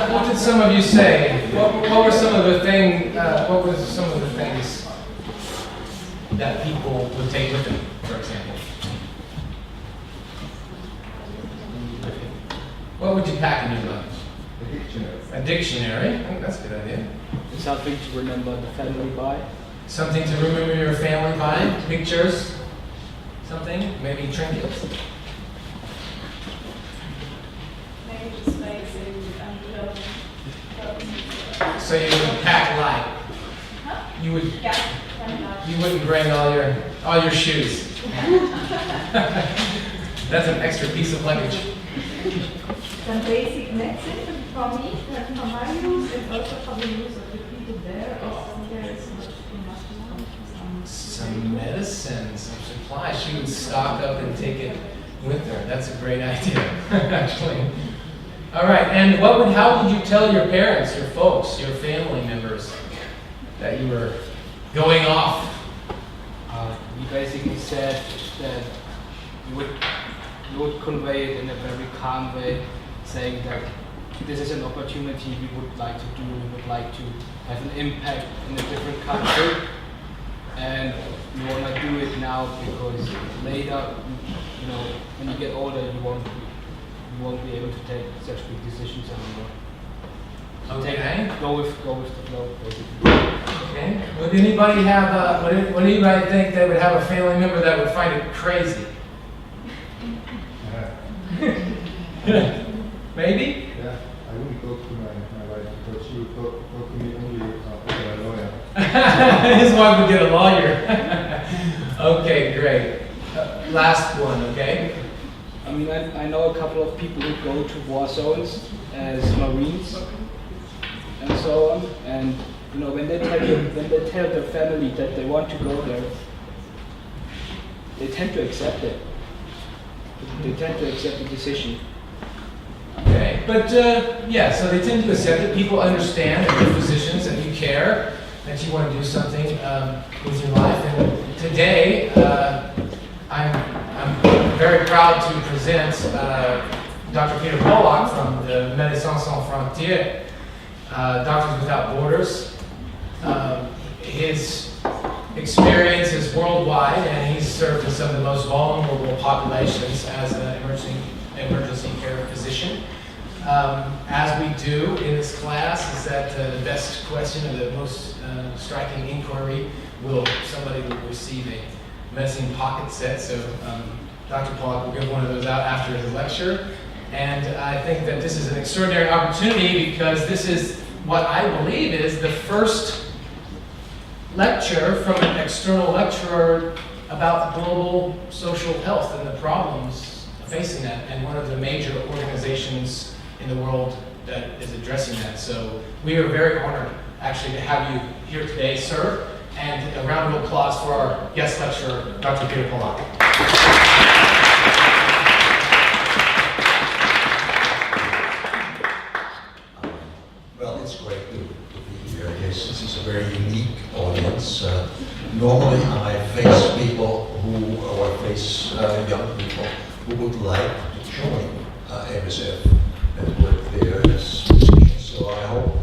What did some of you say? What were some of the things that people would take with them, for example? What would you pack in your luggage? A dictionary. A dictionary. I think that's a good idea. Something to remember the family by. Something to remember your family by. Pictures. Something. Maybe trinkets. So you would pack light. Huh? You would. Yeah. You wouldn't bring all your shoes. That's an extra piece of luggage. Some basic medicine for me, for my use, and also for the use of the people there. There is much Some medicine, some supplies. She would stock up and take it with her. That's a great idea, actually. All right, and how would you tell your parents, your folks, your family members that you were going off? You basically said that you would convey it in a very calm way, saying that this is an opportunity we would like to do, we would like to have an impact in a different country, and we want to do it now because later, when you get older, you won't be able to take such big decisions anymore. Okay. Go with the flow, basically. Okay. Would anybody have? Would anybody think they would have a family member that would find it crazy? Maybe. Yeah, I wouldn't talk to my wife because she would talk to me only with a lawyer. His wife would get a lawyer. Okay, great. Last one, okay? I mean, I know a couple of people who go to war zones as Marines and so on, and when they tell their family that they want to go there, they tend to accept it. They tend to accept the decision. Okay, but so they tend to accept it. People understand that you're physicians and you care, that you want to do something with your life. And today, I'm very proud to present Dr. Peter Pollock from the Médecins Sans Frontières, Doctors Without Borders. His experience is worldwide, and he's served in some of the most vulnerable populations as an emergency care physician. As we do in this class, is that the best question or the most striking inquiry somebody will receive a medicine pocket set. So Dr. Pollock will give one of those out after his lecture. And I think that this is an extraordinary opportunity because this is what I believe is the first lecture from an external lecturer about global social health and the problems facing that, and one of the major organizations in the world that is addressing that. So we are very honored actually to have you here today, sir, and a round of applause for our guest lecturer, Dr. Peter Pollock. Well, it's great to be here. Yes, this is a very unique audience. Normally I face people nowadays young people who would like to join MSF and work there as physicians. So I hope,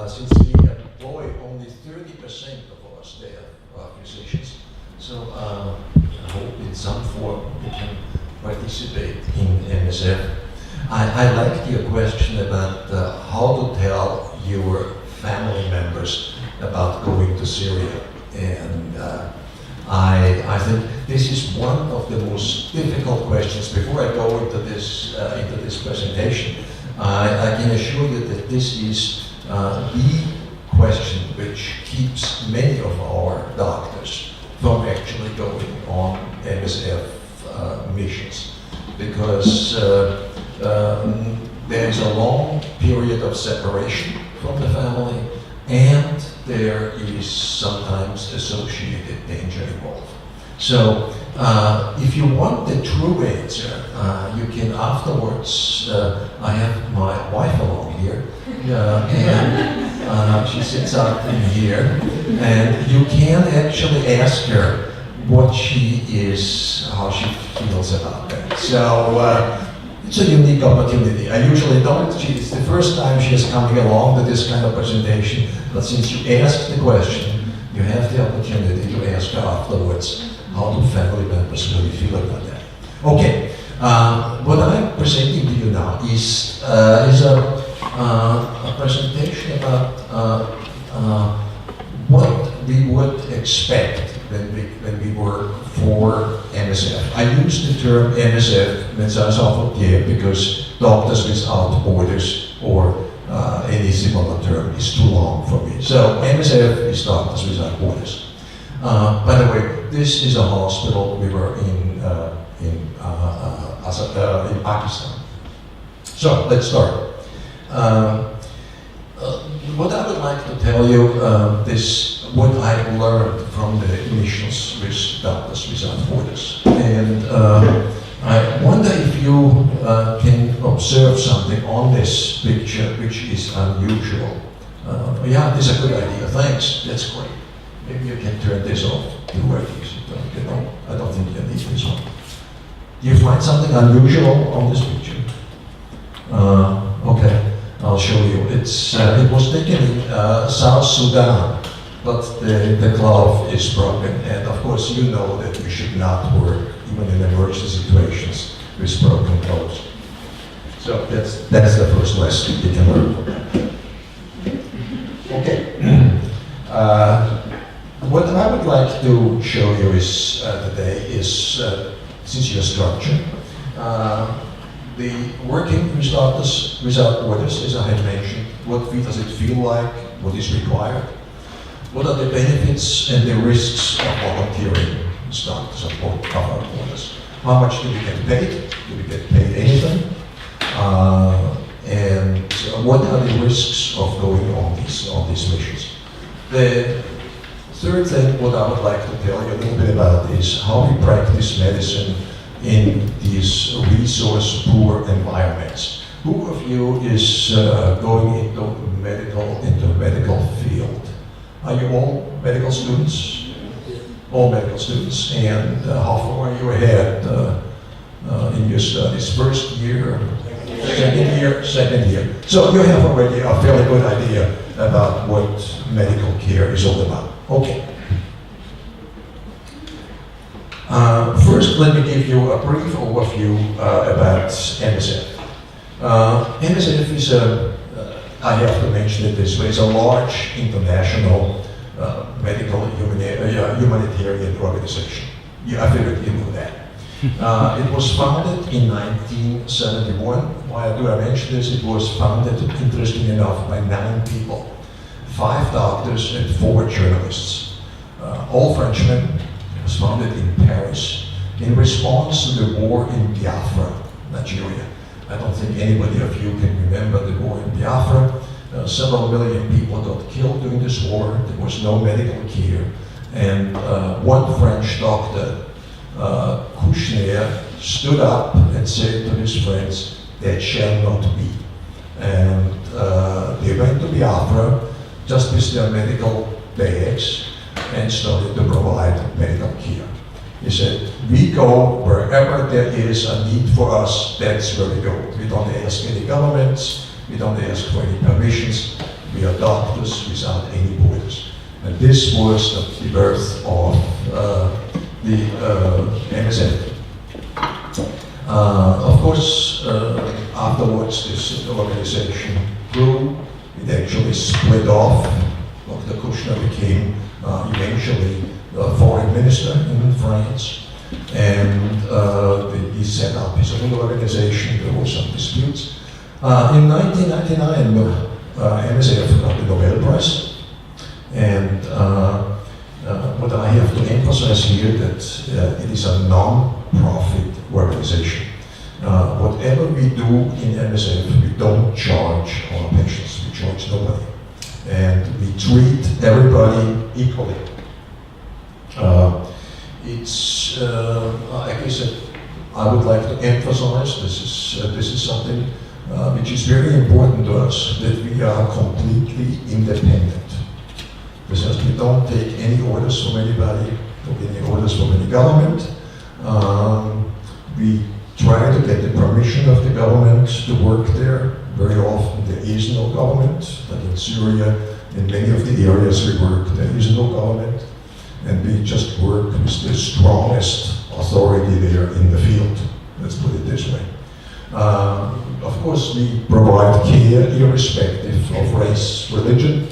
since we employ only 30% of our staff are physicians, so I hope in some form we can participate in MSF. I liked your question about how to tell your family members about going to Syria. And I think this is one of the most difficult questions. Before I go into this presentation, I can assure you that this is the question which keeps many of our doctors from actually going on MSF missions, because there is a long period of separation from the family, and there is sometimes associated danger involved. So if you want the true answer, you can afterwards, I have my wife along here, and she sits out in here, and you can actually ask her what she is, how she feels about that. So it's a unique opportunity. I usually don't. It's the first time she is coming along to this kind of presentation, but since you asked the question, you have the opportunity to ask her afterwards, how do family members really feel about that? Okay, what I'm presenting to you now is a presentation about what we would expect when we work for MSF. I use the term MSF, Médecins Sans Frontières, because Doctors Without Borders or any similar term is too long for me. So MSF is Doctors Without Borders. By the way, this is a hospital. We were in Pakistan. So let's start. What I would like to tell you is what I learned from the missions with Doctors Without Borders. And I wonder if you can observe something on this picture which is unusual. Yeah, this is a good idea. Thanks. That's great. Maybe you can turn this off. I don't think you need this one. Do you find something unusual on this picture? Okay, I'll show you. It was taken in South Sudan, but the glove is broken. And of course, you know that we should not work, even in emergency situations, with broken gloves. So that's the first lesson you can learn from that. Okay. What I would like to show you is today is, since your structure, the working with Doctors Without Borders, as I had mentioned. What does it feel like? What is required? What are the benefits and the risks of volunteering with Doctors Without Borders? How much do we get paid? Do we get paid anything? And what are the risks of going on these missions? The third thing, what I would like to tell you a little bit about is how we practice medicine in these resource-poor environments. Who of you is going into medical field? Are you all medical students? All medical students. And how far are you ahead in your studies? First year? Second year. So you have already a fairly good idea about what medical care is all about. Okay. First, let me give you a brief overview about MSF. MSF is I have to mention it this way, it's a large international medical humanitarian organization. Yeah, I figured you knew that. It was founded in 1971. Why do I mention this? It was founded, interesting enough, by 9 people, 5 doctors and 4 journalists, all Frenchmen. It was founded in Paris in response to the war in Biafra, Nigeria. I don't think anybody of you can remember the war in Biafra. Several million people got killed during this war. There was no medical care. And one French doctor, Kouchner, stood up and said to his friends, "That shall not be." And they went to Biafra just with their medical bags and started to provide medical care. He said, "We we go wherever there is a need for us, that's where we go. We don't ask any governments, we don't ask for any permissions, we are doctors without any borders. And this was the birth of the MSF. Of course, afterwards this organization grew. It actually split off. Dr. Kushner became eventually a foreign minister in France, and he set up his own organization. There were some disputes. In 1999, MSF got the Nobel Prize, and what I have to emphasize here that it is a non-profit organization. Whatever we do in MSF, we don't charge our patients, we charge nobody. And we treat everybody equally. Like I said, I would like to emphasize, this is something which is very important to us, that we are completely independent. This means we don't take any orders from anybody, don't take any orders from any government. We try to get the permission of the government to work there. Very often there is no government, but in Syria, in many of the areas we work, there is no government, and we just work with the strongest authority there in the field. Let's put it this way. Of course, we provide care irrespective of race, religion,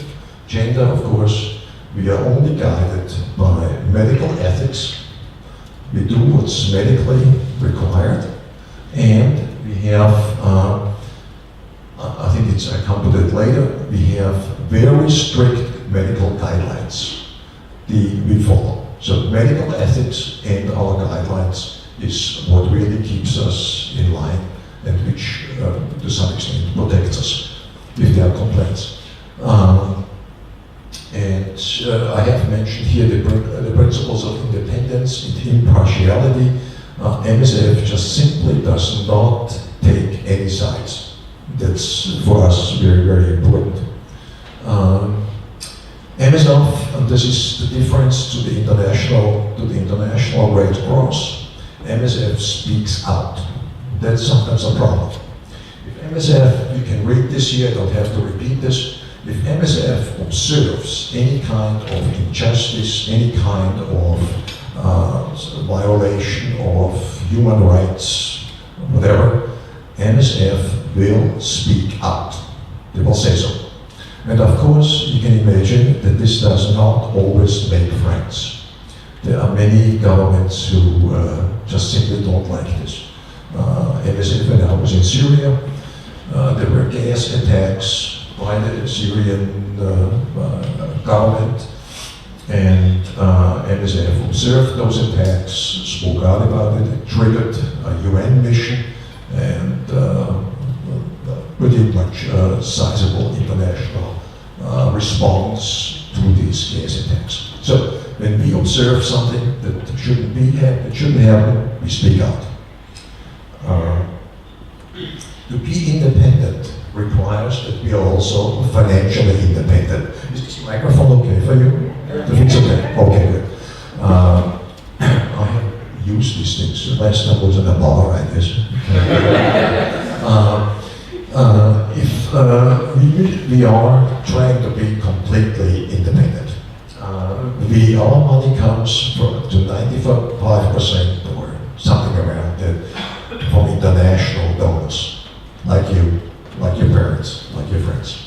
gender, of course. We are only guided by medical ethics. We do what's medically required, and we have, I think I come to that later, we have very strict medical guidelines we follow. So medical ethics and our guidelines is what really keeps us in line and which, to some extent, protects us if there are complaints. And I have mentioned here the principles of independence and impartiality. MSF just simply does not take any sides. That's for us very, very important. MSF, and this is the difference to the international Red Cross. MSF speaks out. That's sometimes a problem. If MSF, you can read this here, I don't have to repeat this. If MSF observes any kind of injustice, any kind of violation of human rights, whatever, MSF will speak out. They will say so. And of course, you can imagine that this does not always make friends. There are many governments who just simply don't like this. MSF, when I was in Syria, there were gas attacks by the Syrian government, and MSF observed those attacks, spoke out about it, it triggered a UN mission, and pretty much sizable international response to these gas attacks. So when we observe something that shouldn't happen, we speak out. To be independent requires that we are also financially independent. Is this microphone okay for you? It's okay. Okay, good. I have used these things. The last time I was in a bar, I guess. We are trying to be completely independent. Our money comes to 95% or something around that from international donors, like you, like your parents, like your friends.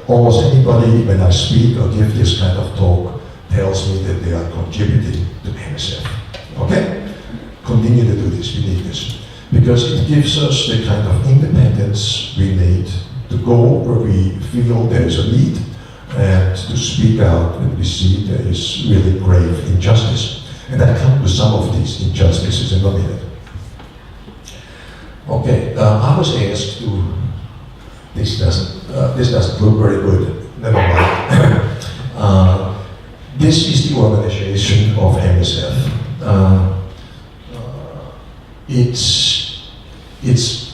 Almost anybody, when I speak or give this kind of talk, tells me that they are contributing to MSF. Okay? Continue to do this, we need this. Because it gives us the kind of independence we need to go where we feel there is a need and to speak out when we see there is really grave injustice. And I come to some of these injustices in a minute. Okay, I was asked to, this doesn't look very good, never mind. This is the organization of MSF. It's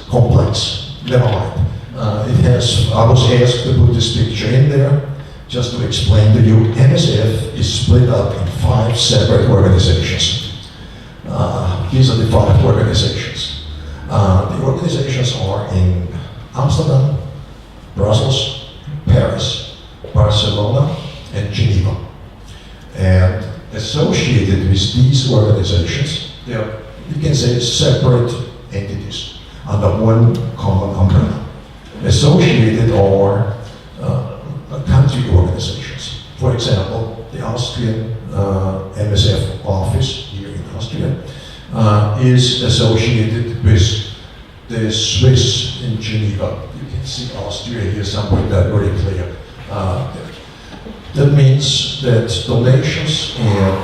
complex, never mind. I was asked to put this picture in there just to explain to you. MSF is split up in 5 separate organizations. These are the 5 organizations. The organizations are in Amsterdam, Brussels, Paris, Barcelona, and Geneva. And associated with these organizations, they are, you can say, separate entities under one common umbrella. Associated are country organizations. For example, the Austrian MSF office here in Austria is associated with the Swiss in Geneva. You can see Austria here somewhere, that very clear. That means that donations and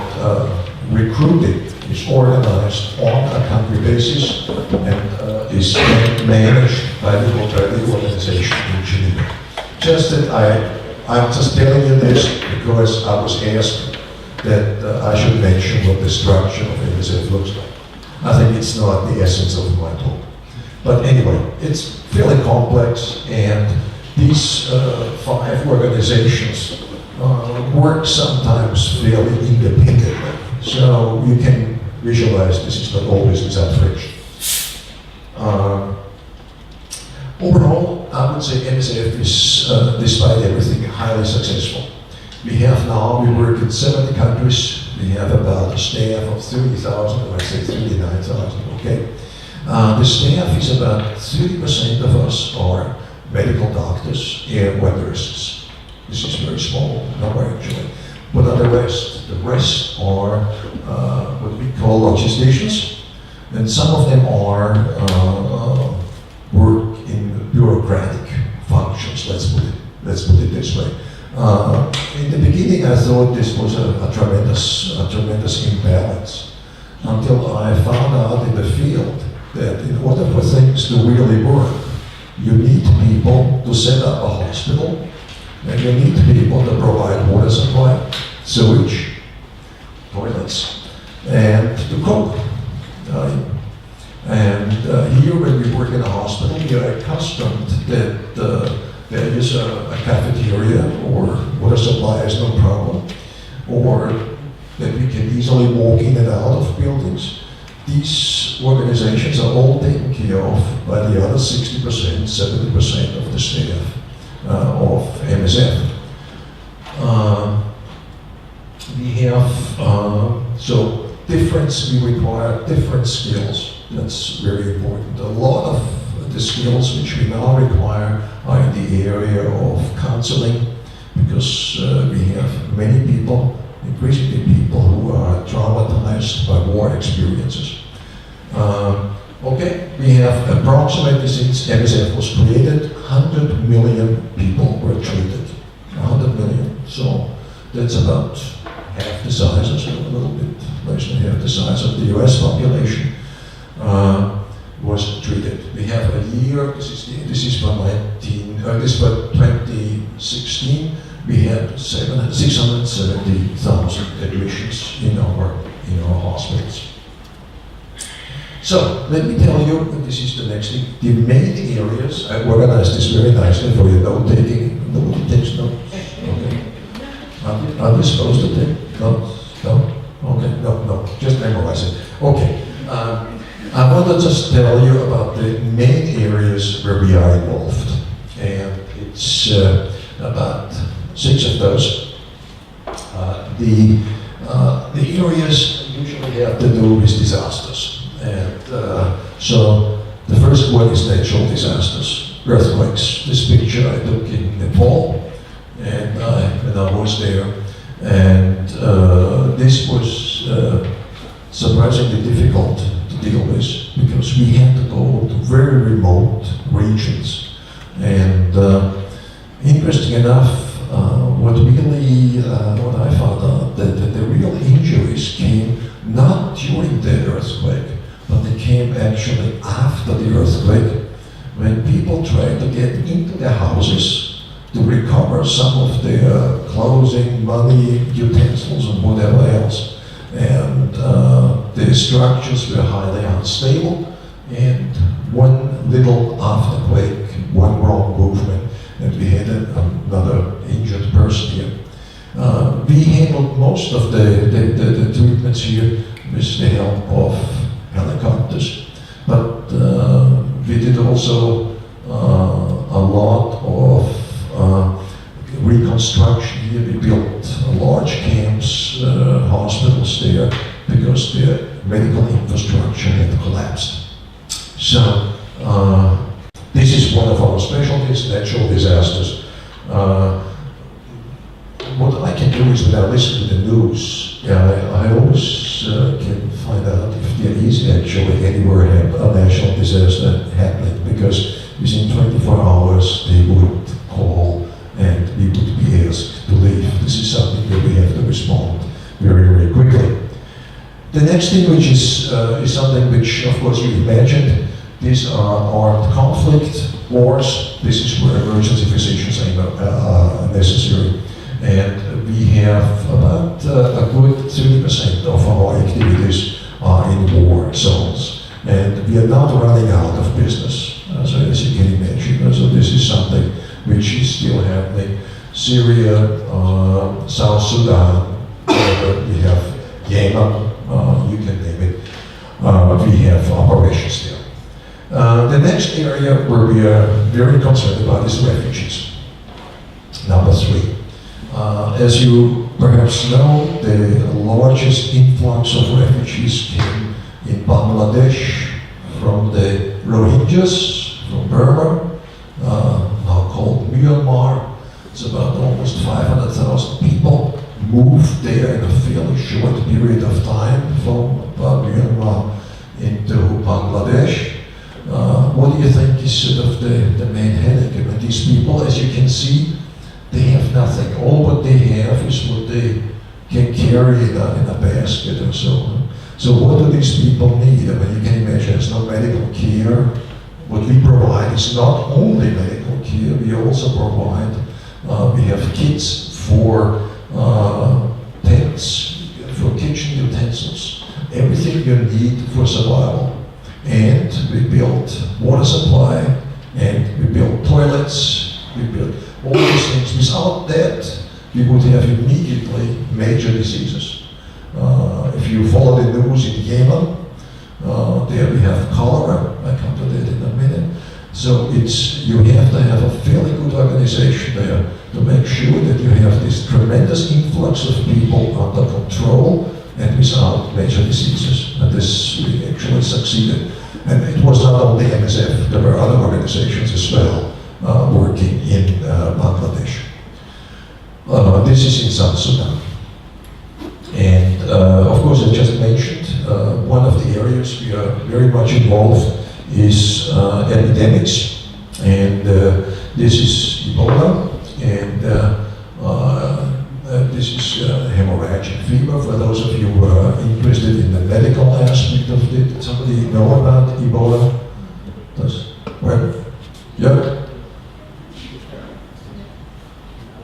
recruiting is organized on a country basis and is managed by the organization in Geneva. Just that I'm just telling you this because I was asked that I should mention what the structure of MSF looks like. I think it's not the essence of my talk. But anyway, it's fairly complex, and these 5 organizations work sometimes fairly independently. So you can visualize this is not always without friction. Overall, I would say MSF is, despite everything, highly successful. We work in 70 countries. We have about a staff of 30,000, or I say 39,000, okay? The staff is about 30% of us are medical doctors and nurses. This is very small number actually. What are the rest? The rest are what we call logisticians, and some of them are work in bureaucratic functions. Let's put it this way. In the beginning, I thought this was a tremendous imbalance, until I found out in the field that in order for things to really work, you need people to set up a hospital, and you need people to provide water supply, sewage, toilets, and to cook. Here, when we work in a hospital, we are accustomed that there is a cafeteria or water supply is no problem, or that we can easily walk in and out of buildings. These organizations are all taken care of by the other 60%, 70% of the staff of MSF. We have, we require different skills. That's very important. A lot of the skills which we now require are in the area of counseling, because we have many people, increasingly people who are traumatized by war experiences. We have approximately, since MSF was created, 100 million people were treated. 100 million. So that's about half the size, or a little bit less than half the size of the US population was treated. We have a year, this is for 2016, we had 670,000 admissions in our hospitals. So let me tell you, and this is the next thing, the main areas. I organized this very nicely for you. Note-taking. Nobody takes notes. Okay. Are we supposed to take notes? No? Okay. No. Just memorize it. Okay. I want to just tell you about the main areas where we are involved, and it's about 6 of those. The areas usually have to do with disasters. And so the first one is natural disasters, earthquakes. This picture I took in Nepal, and when I was there, and this was surprisingly difficult to deal with, because we had to go to very remote regions. And interesting enough, what I found out, that the real injuries came not during the earthquake, but they came actually after the earthquake, when people tried to get into their houses to recover some of their clothing, money, utensils, and whatever else. And the structures were highly unstable, and one little afterquake, one wrong movement, and we had another injured person here. We handled most of the treatments here with the help of also a lot of reconstruction here. We built large camps, hospitals there, because the medical infrastructure had collapsed. So this is one of our specialties, natural disasters. What I can do is, when I listen to the news, I always can find out if there is actually anywhere a national disaster happening, because within 24 hours they would call and we would be asked to leave. This is something that we have to respond very, very quickly. The next thing, which is something which, of course, you imagined. These are armed conflict wars. This is where emergency physicians are necessary. And we have about a good 30% of our activities are in war zones. And we are not running out of business, so as you can imagine. So this is something which is still happening. Syria, South Sudan, we have Yemen, you can name it. We have operations there. The next area where we are very concerned about is refugees. Number 3. As you perhaps know, the largest influx of refugees came in Bangladesh from the Rohingyas, from Burma, now called Myanmar. It's about almost 500,000 people moved there in a fairly short period of time from Myanmar into Bangladesh. What do you think is sort of the main headache? I mean, these people, as you can see, they have nothing. All what they have is what they can carry in a basket or so. So what do these people need? I mean, you can imagine there's no medical care. What we provide is not only medical care, we also provide, we have kits for tents, for kitchen utensils, everything you need for survival. And we built water supply, and we built toilets, we built all these things. Without that, we would have immediately major diseases. If you follow the news in Yemen, there we have cholera. I come to that in a minute. So you have to have a fairly good organization there to make sure that you have this tremendous influx of people under control and without major diseases. And this we actually succeeded. And it was not only MSF, there were other organizations as well working in Bangladesh. This is in South Sudan. And of course, I just mentioned, one of the areas we are very much involved is epidemics. And this is Ebola, and this is hemorrhagic fever. For those of you who are interested in the medical aspect of it, did somebody know about Ebola? Does? Where? Yeah?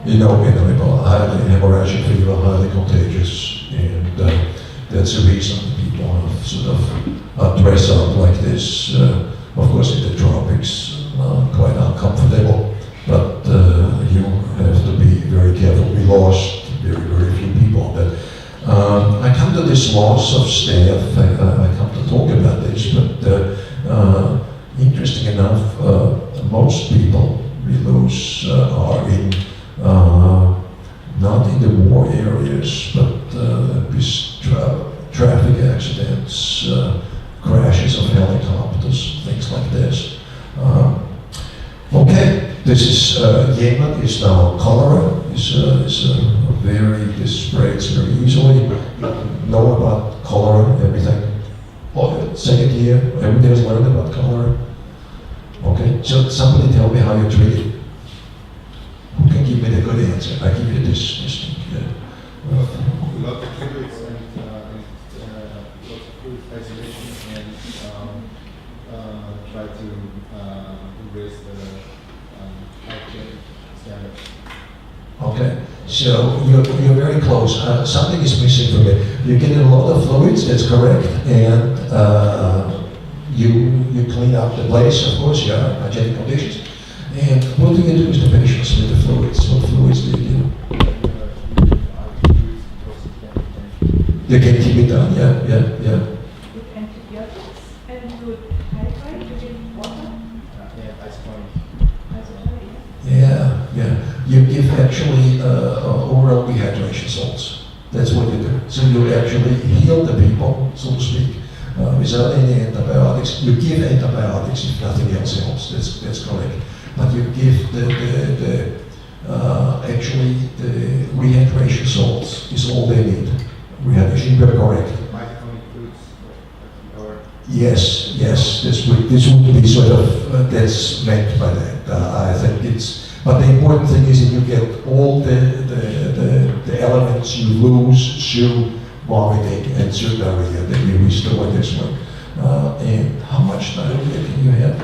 You know Ebola, highly hemorrhagic fever, highly contagious, and that's the reason people have sort of dress up like this. Of course, in the tropics, quite uncomfortable, but you have to be very careful. We lost very, very few people on that. I come to this loss of staff, I come to talk about this, but interesting enough, most people we lose are in not in the war areas, but with traffic accidents, crashes of helicopters, things like this. Okay, this is Yemen. Is now cholera. This spreads very easily. You know about cholera, everything. Second year, everybody has learned about cholera. Okay, so somebody tell me how you treat it. Who can give me the good answer? I give you this thing. A lot of fluids and lots of fluid isolation and try to raise the hygiene standards. Okay, so you're very close. Something is missing from it. You're getting a lot of fluids, that's correct, and you clean up the place, of course, your hygienic conditions. And what do you do with the patients with the fluids? What fluids do you do? You can keep it down, yeah. With antibiotics and good hydrate, you drink water. oral rehydration salts. That's what you do. So you actually heal the people, so to speak, without any antibiotics. You give antibiotics if nothing else helps. That's correct. But you give actually the rehydration salts is all they need. Rehydration, you're correct. Microphone includes or Yes, this would be sort of, that's meant by that. I think it's, but the important thing is that you get all the elements you lose through vomiting and through diarrhea that you restore this one. And how much diarrhea can you have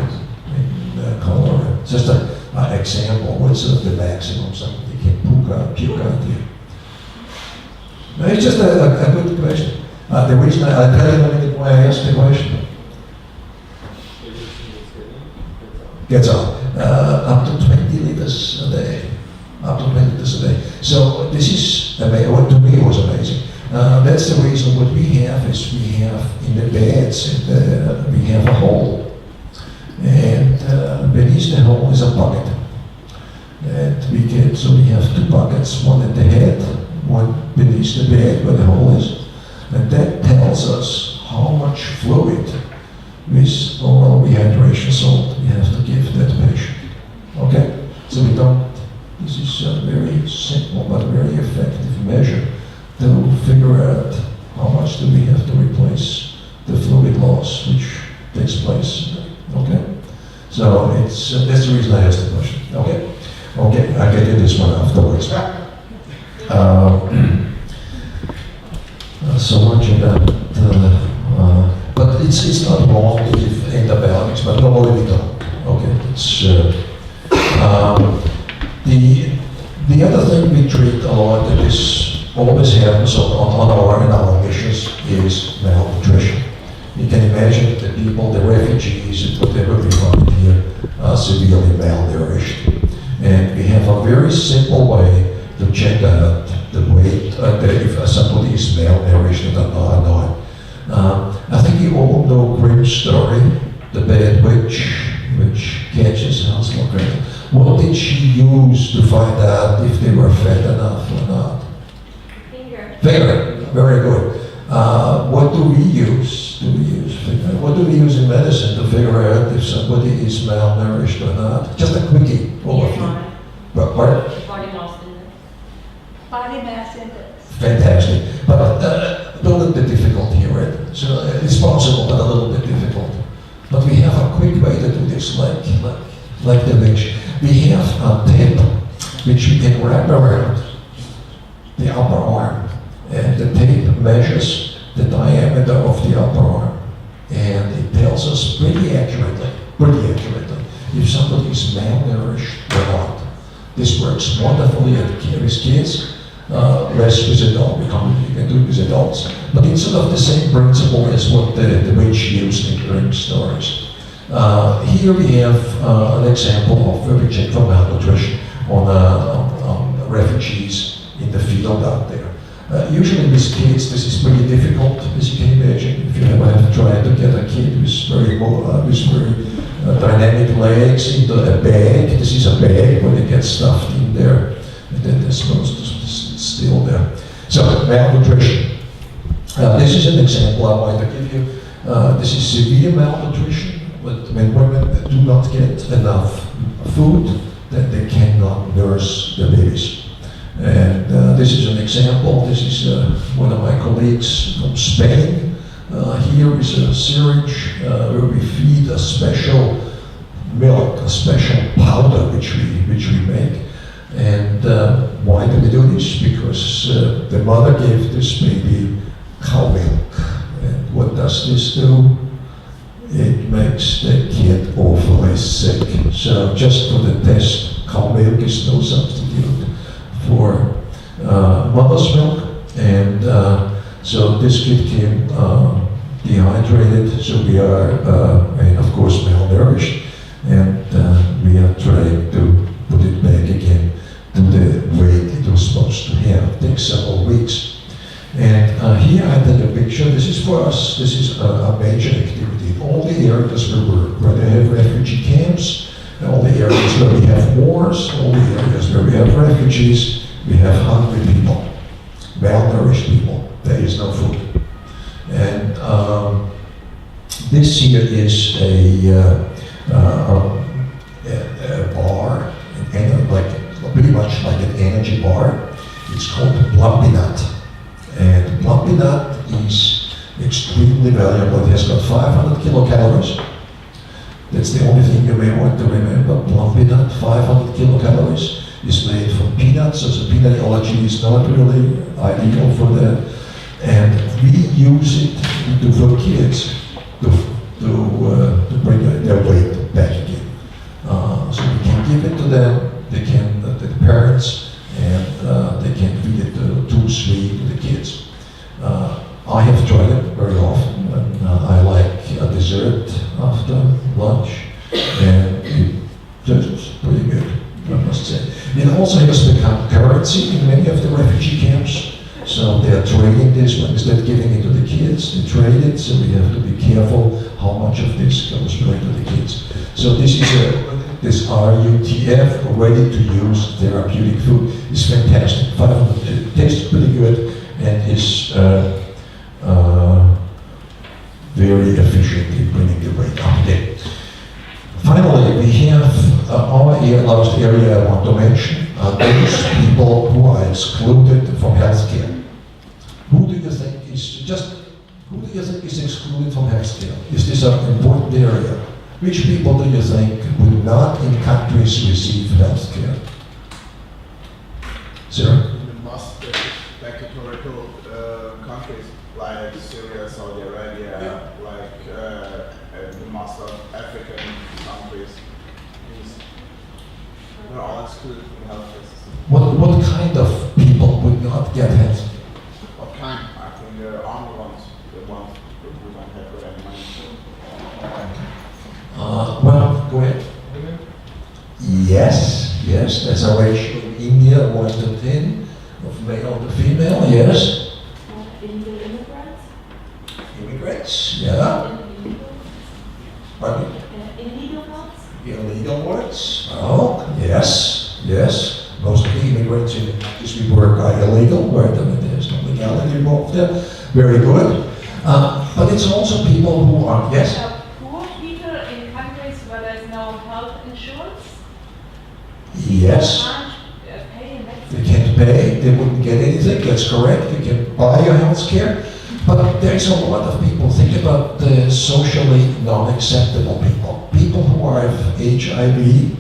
in cholera? Just an example, what's the maximum somebody can puke out here? No, it's just a good question. The reason I tell you a minute why I asked the question. Gets on. Up to 20 liters a day. Up to 20 liters a day. So this is, what to me was amazing. That's the reason what we have is we have in the beds, we have a hole. And beneath the hole is a bucket. And we have two buckets, one at the head, one beneath the bed where the hole is. And that tells us how much fluid with oral rehydration salt we have to give that patient. Okay? So we don't, this is a very simple but very effective measure to figure out how much do we have to replace the fluid loss which takes place. Okay? So it's, that's the reason I asked the question. Okay? Okay, I'll get you this one afterwards. So much about, but it's not wrong to give antibiotics, but normally we don't. Okay, it's the other thing we treat a lot that is always happens in our missions is malnutrition. You can imagine the people, the refugees, and whatever we find here, are severely malnourished, and we have a very simple way to check out the weight, if somebody is malnourished or not. I think you all know Grimm's story, the bad witch, which catches Hansel and Gretel. What did she use to find out if they were fat enough or not? Finger. Finger, very good. What do we use? Finger? What do we use in medicine to figure out if somebody is malnourished or not? Just a quickie, all of you. But, pardon? Body mass index. Fantastic. But a little bit difficult here, right? So it's possible, but a little bit difficult. But we have a quick way to do this, like the witch. We have a tape which we can wrap around the upper arm, and the tape measures the diameter of the upper arm, and it tells us pretty accurately, if somebody is malnourished or not. This works wonderfully with kids. Less with adults, you can do it with adults. But it's sort of the same principle as what the witch used in Grimm's stories. Here we have an example of where we check for malnutrition on refugees in the field out there. Usually with kids, this is pretty difficult, as you can imagine. If you ever have tried to get a kid with very dynamic legs into a bag, this is a bag where they get stuffed in there, and then they're supposed to still there. So, malnutrition. This is an example I want to give you. This is severe malnutrition, but when women do not get enough food, then they cannot nurse their babies. And this is an example. This is one of my colleagues from Spain. Here is a syringe where we feed a special milk, a special powder which we make. And why do we do this? Because the mother gave this baby cow milk. And what does this do? It makes the kid awfully sick. So just for the test, cow milk is no substitute for mother's milk. And so this kid came dehydrated, so we are, and of course, malnourished. And we are trying to put it back again to the weight it was supposed to have. It takes several weeks. And here I take a picture. This is for us, this is a major activity. In all the areas where they have refugee camps, all the areas where we have wars, all the areas where we have refugees, we have hungry people, malnourished people. There is no food. And this here is a bar, pretty much like an energy bar. It's called Plumpy Nut. And Plumpy Nut is extremely valuable. It has got 500 kilocalories. That's the only thing you may want to remember. Plumpy Nut, 500 kilocalories, is made from peanuts. So peanut allergy is not really ideal for that. And we use it for kids to bring their weight back again. So we can give it to them, they can, the parents, and they can feed it 2-3 to the kids. I have tried it very often, and I like a dessert after lunch, and it's pretty good, I must say. It also has become currency in many of the refugee camps. So they are trading this one, instead of giving it to the kids, they trade it, so we have to be careful how much of this goes right to the kids. So this is this RUTF, ready to use therapeutic food, is fantastic. It tastes pretty good and is very efficient in bringing the weight up again. Finally, we have our last area I want to mention are those people who are excluded from healthcare. Who do you think is excluded from healthcare? Is this an important area? Which people do you think would not in countries receive healthcare? Sir? The most dictatorial countries like Syria, Saudi Arabia, like the most of African countries, they're all excluded from healthcare system. What kind of people would not get health? What kind? I think the army ones, the ones who don't have any money. Well, go ahead. Yes, there's a ratio in India, 1 to 10, of male to female, yes. Illegal immigrants? Immigrants, yeah. Pardon me? Illegal ones? Illegal ones? Oh, yes. Most of the immigrants in the countries we work are illegal, where there's no legality involved there. Very good. But it's also people who are, yes? Poor people in countries where there's no health insurance? Yes. They can't pay in that. They can't pay, they wouldn't get anything, that's correct. You can buy your health care. But there's a lot of people, think about the socially non-acceptable people. People who have HIV,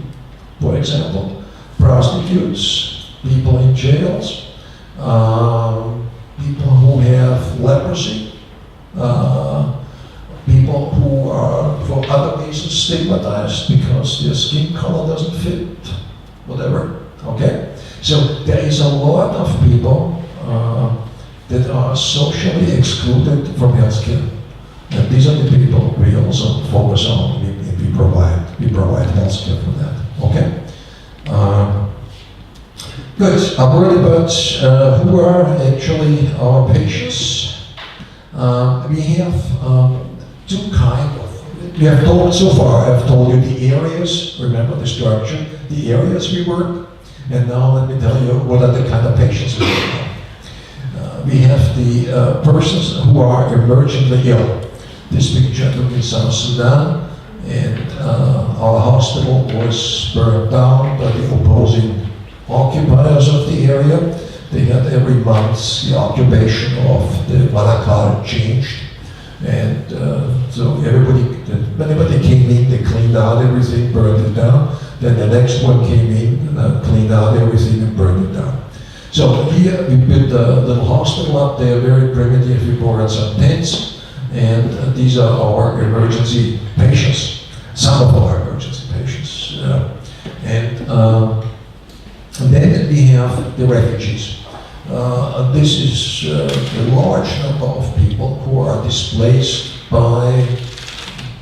for example, prostitutes, people in jails, people who have leprosy, people who are for other reasons stigmatized because their skin color doesn't fit, whatever, okay? So there is a lot of people that are socially excluded from healthcare. And these are the people we also focus on. We provide healthcare for that, okay? Good, a word about who are actually our patients. We have we have told so far, I've told you the areas, remember the structure, the areas we work, and now let me tell you what are the kind of patients we work on. We have the persons who are emergently ill. This picture took in South Sudan, and our hospital was burned down by the opposing occupiers of the area. They had every month the occupation of the Malakal changed. And so whenever they came in, they cleaned out everything, burned it down. Then the next one came in and cleaned out everything and burned it down. So here we built a little hospital up there, very primitive. We brought some tents, and these are our emergency patients, some of our emergency patients. And then we have the refugees. This is a large number of people who are displaced by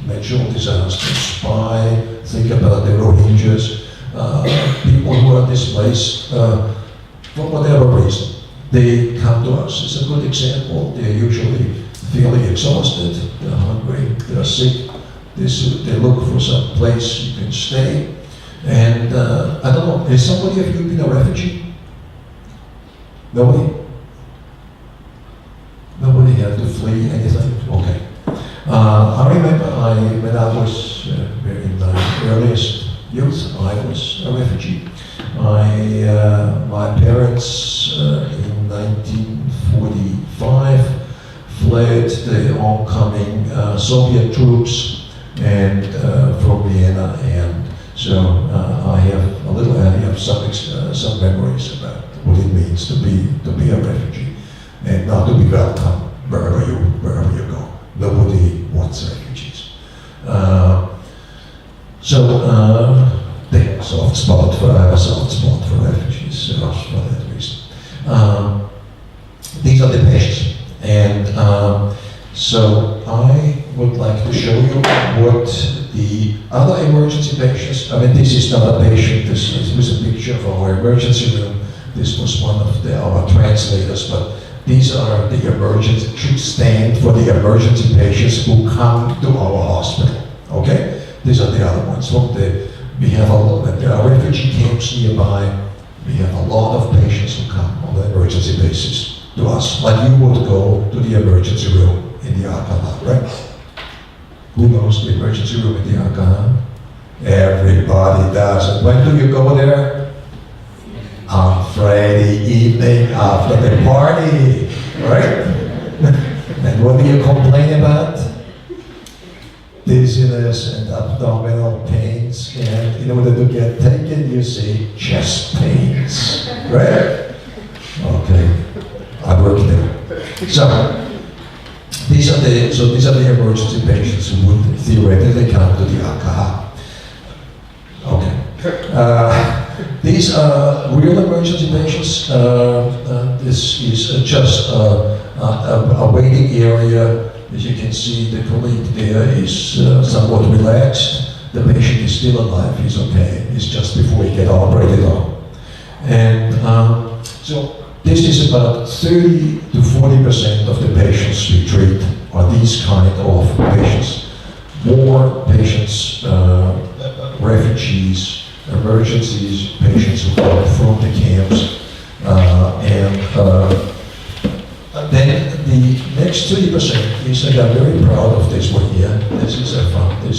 natural disasters, think about the Rohingyas, people who are displaced for whatever reason. They come to us. It's a good example. They're usually fairly exhausted, they're hungry, they're sick, they look for some place you can stay. And I don't know, has somebody of you been a refugee? Nobody? Nobody had to flee anything? Okay. I remember when I was in my earliest youth, I was a refugee. My parents in 1945 fled the oncoming Soviet troops and from Vienna, and so I have some memories about what it means to be a refugee and not to be welcome wherever you go. Nobody wants refugees. They have a soft spot for refugees, for that reason. These are the patients, and so I would like to show you what the other emergency patients. I mean, this is not a patient. This was a picture of our emergency room. This was one of our translators, but these are the emergency, should stand for the emergency patients who come to our hospital, okay? These are the other ones. Look, we have there are refugee camps nearby. We have a lot of patients who come on an emergency basis to us, like you would go to the emergency room in the AKH, right? Who knows the emergency room in the AKH? Everybody does. And when do you go there? On Friday evening after the party, right? And what do you complain about? Dizziness and abdominal pains, and in order to get taken, you say chest pains, right? Okay, I work there. So these are the emergency patients who would theoretically come to the AKH. Okay. These are real emergency patients. This is just a waiting area. As you can see, the colleague there is somewhat relaxed. The patient is still alive. He's okay. It's just before he get operated on. And so this is about 30 to 40% of the patients we treat are these kind of patients. More patients, refugees, emergencies, patients who come from the camps, then the next 30% is, and I'm very proud of this one here. This is from the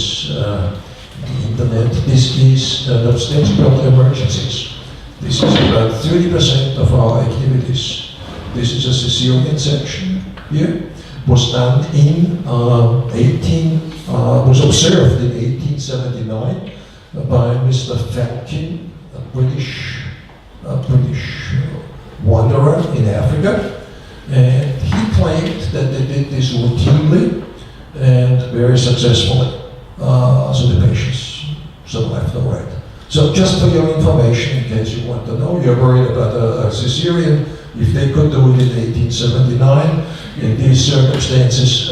internet. This is obstetrical emergencies. This is about 30% of our activities. This is a cesarean section here. Was done in was observed in 1879 by Mr. Falcon, a British wanderer in Africa. And he claimed that they did this routinely and very successfully. So the patients survived all right. So just for your information, in case you want to know, you're worried about a cesarean, if they could do it in 1879, in these circumstances,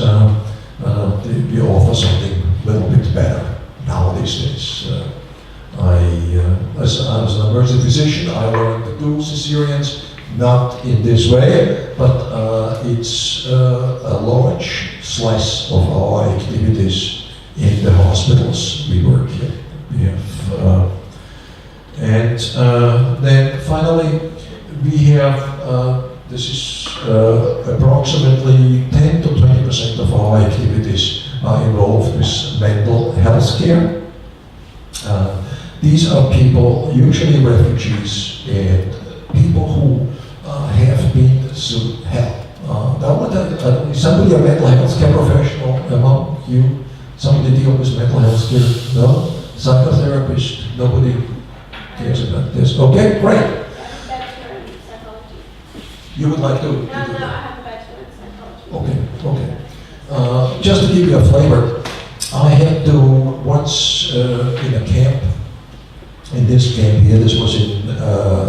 we offer something a little bit better nowadays. As an emergency physician, I learned to do cesareans, not in this way, but it's a large slice of our activities in the hospitals we work here. We have, and then finally, we have, this is approximately 10 to 20% of our activities are involved with mental health care. These are people, usually refugees, and people who have been through hell. Is somebody a mental health care professional among you? Somebody deal with mental health care? No? Psychotherapist? Nobody cares about this? Okay, great. Bachelor in psychology. You would like to? No, I have a bachelor in psychology. Okay. Just to give you a flavor, I had to once in a camp, in this camp here, this was in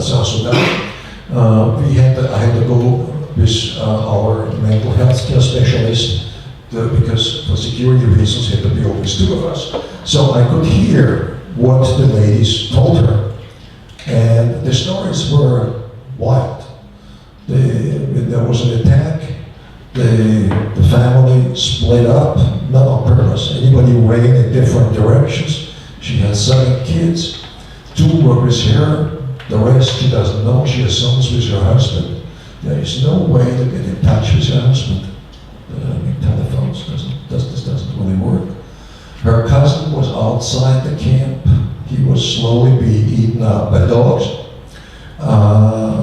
South Sudan, I had to go with our mental health care specialist because for security reasons had to be always two of us. So I could hear what the ladies told her. And the stories were wild. When there was an attack, the family split up, not on purpose. Anybody ran in different directions. She had 7 kids. 2 were with her. The rest she doesn't know. She has sons with her husband. There is no way to get in touch with her husband. Telephones doesn't really work. Her cousin was outside the camp. He was slowly being eaten up by dogs.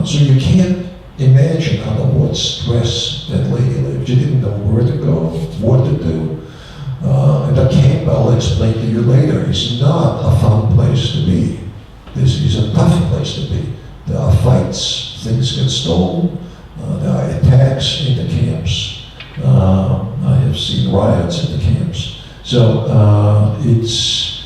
So you can't imagine under what stress that lady lived. She didn't know where to go, what to do. And the camp, I'll explain to you later, is not a fun place to be. This is a tough place to be. There are fights, things get stolen, there are attacks in the camps. I have seen riots in the camps. So it's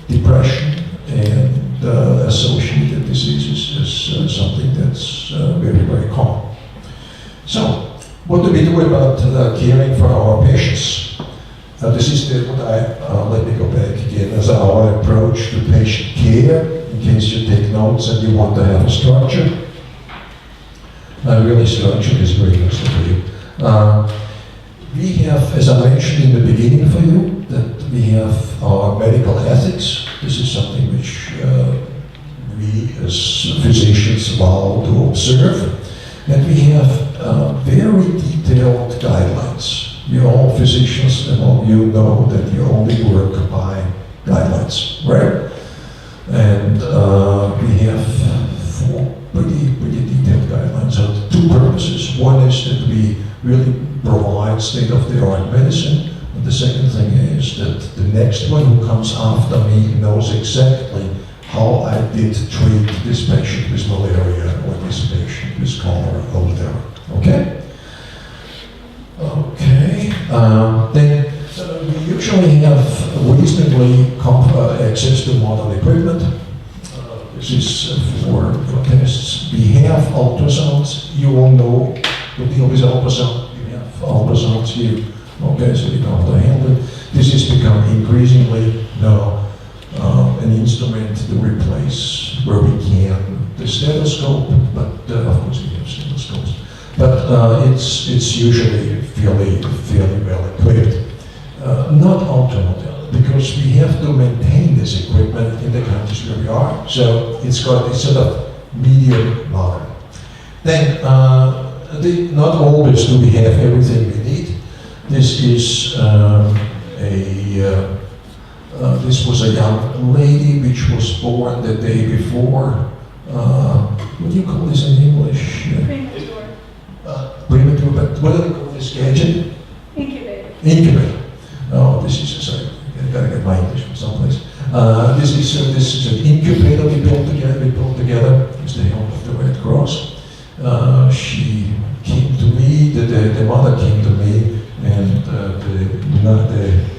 depression and associated diseases is something that's very, very common. So, what do we do about caring for our patients? This is what let me go back again, as our approach to patient care, in case you take notes and you want to have a structure. Really, structure is very useful for you. We have, as I mentioned in the beginning for you, that we have our medical ethics. This is something which we as physicians vow to observe. And we have very detailed guidelines. You all physicians among you know that you only work by guidelines, right? And we have 4 pretty detailed guidelines on 2 purposes. One is that we really provide state-of-the-art medicine. And the second thing is that the next one who comes after me knows exactly how I did treat this patient with malaria or this patient with cholera or whatever. Okay? Okay. Then we usually have reasonably access to modern equipment. This is for tests. We have ultrasounds. You all know to deal with ultrasound. You have ultrasounds here. Okay, so you know how to handle it. This has become increasingly now an instrument to replace where we can the stethoscope, but of course we have stethoscopes. But it's usually fairly well equipped. Not ultra-modern, because we have to maintain this equipment in the countries where we are. So it's sort of medium modern. Then, not always do we have everything we need. This is this was a young lady which was born the day before. What do you call this in English? Premature, but what do they call this gadget? Incubator. Incubator. Oh, this is, sorry, I gotta get my English from someplace. This is an incubator we built together with the help of the Red Cross. She came to me, the mother came to me, and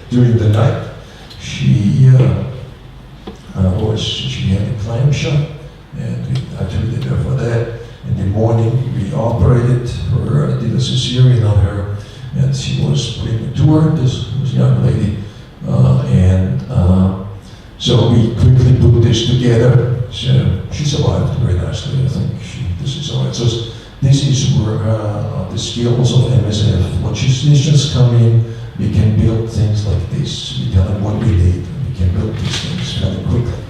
during the night, she had a clam shot, and I treated her for that. In the morning, we operated her, did a cesarean on her, and she was premature, this young lady. So we quickly put this together. She survived very nicely, I think. This is all right. So this is where the skills of MSF. When physicians come in, we can build things like this. We tell them what we need, and we can build these things fairly quickly.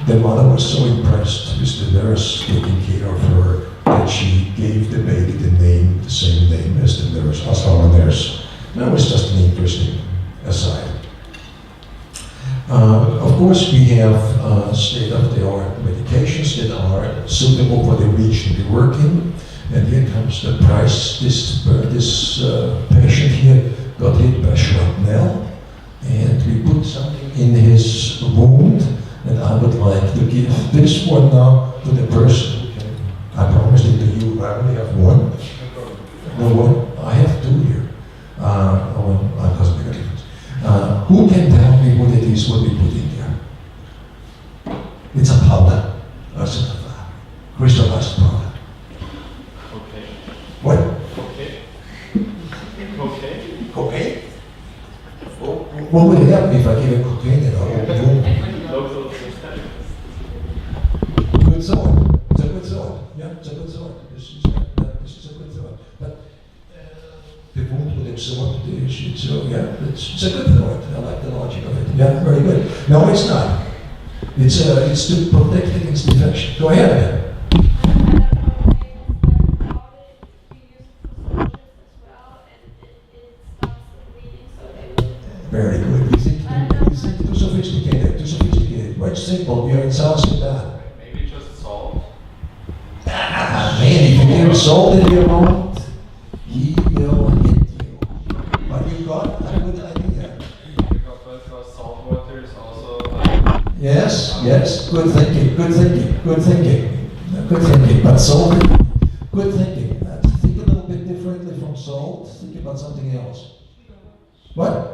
The mother was so impressed with the nurse taking care of her that she gave the baby the same name as the nurse, as our nurse. That was just an interesting aside. Of course, we have state-of-the-art medications that are suitable for the region we work in. And here comes the price. This patient here got hit by shrapnel, and we put something in his wound. And I would like to give this one now to the person who can. I promised it to you. I only have one. No one. I have 2 here. It doesn't make a difference. Who can tell me what it is what we put in there? It's a powder. It's a crystallized powder. Okay. What? Okay. Okay. Cocaine? What would happen if I give him cocaine in a room? Local anesthetic. Good thought. It's a good thought. Yeah, it's a good thought. This is a good thought. But the wound would absorb the shit. So yeah, it's a good thought. I like the logic of it. Yeah, very good. No, it's not. It's to protect against infection. Go ahead. Very good. You think too sophisticated, too sophisticated. Quite simple. We are in South Sudan. Maybe just salt. Ah, man, if you give salt in your mouth, he will hit you. But you got a good idea. Because salt water is also like. Yes, good thinking. But salt, good thinking. Think a little bit differently from salt. Think about something else. What?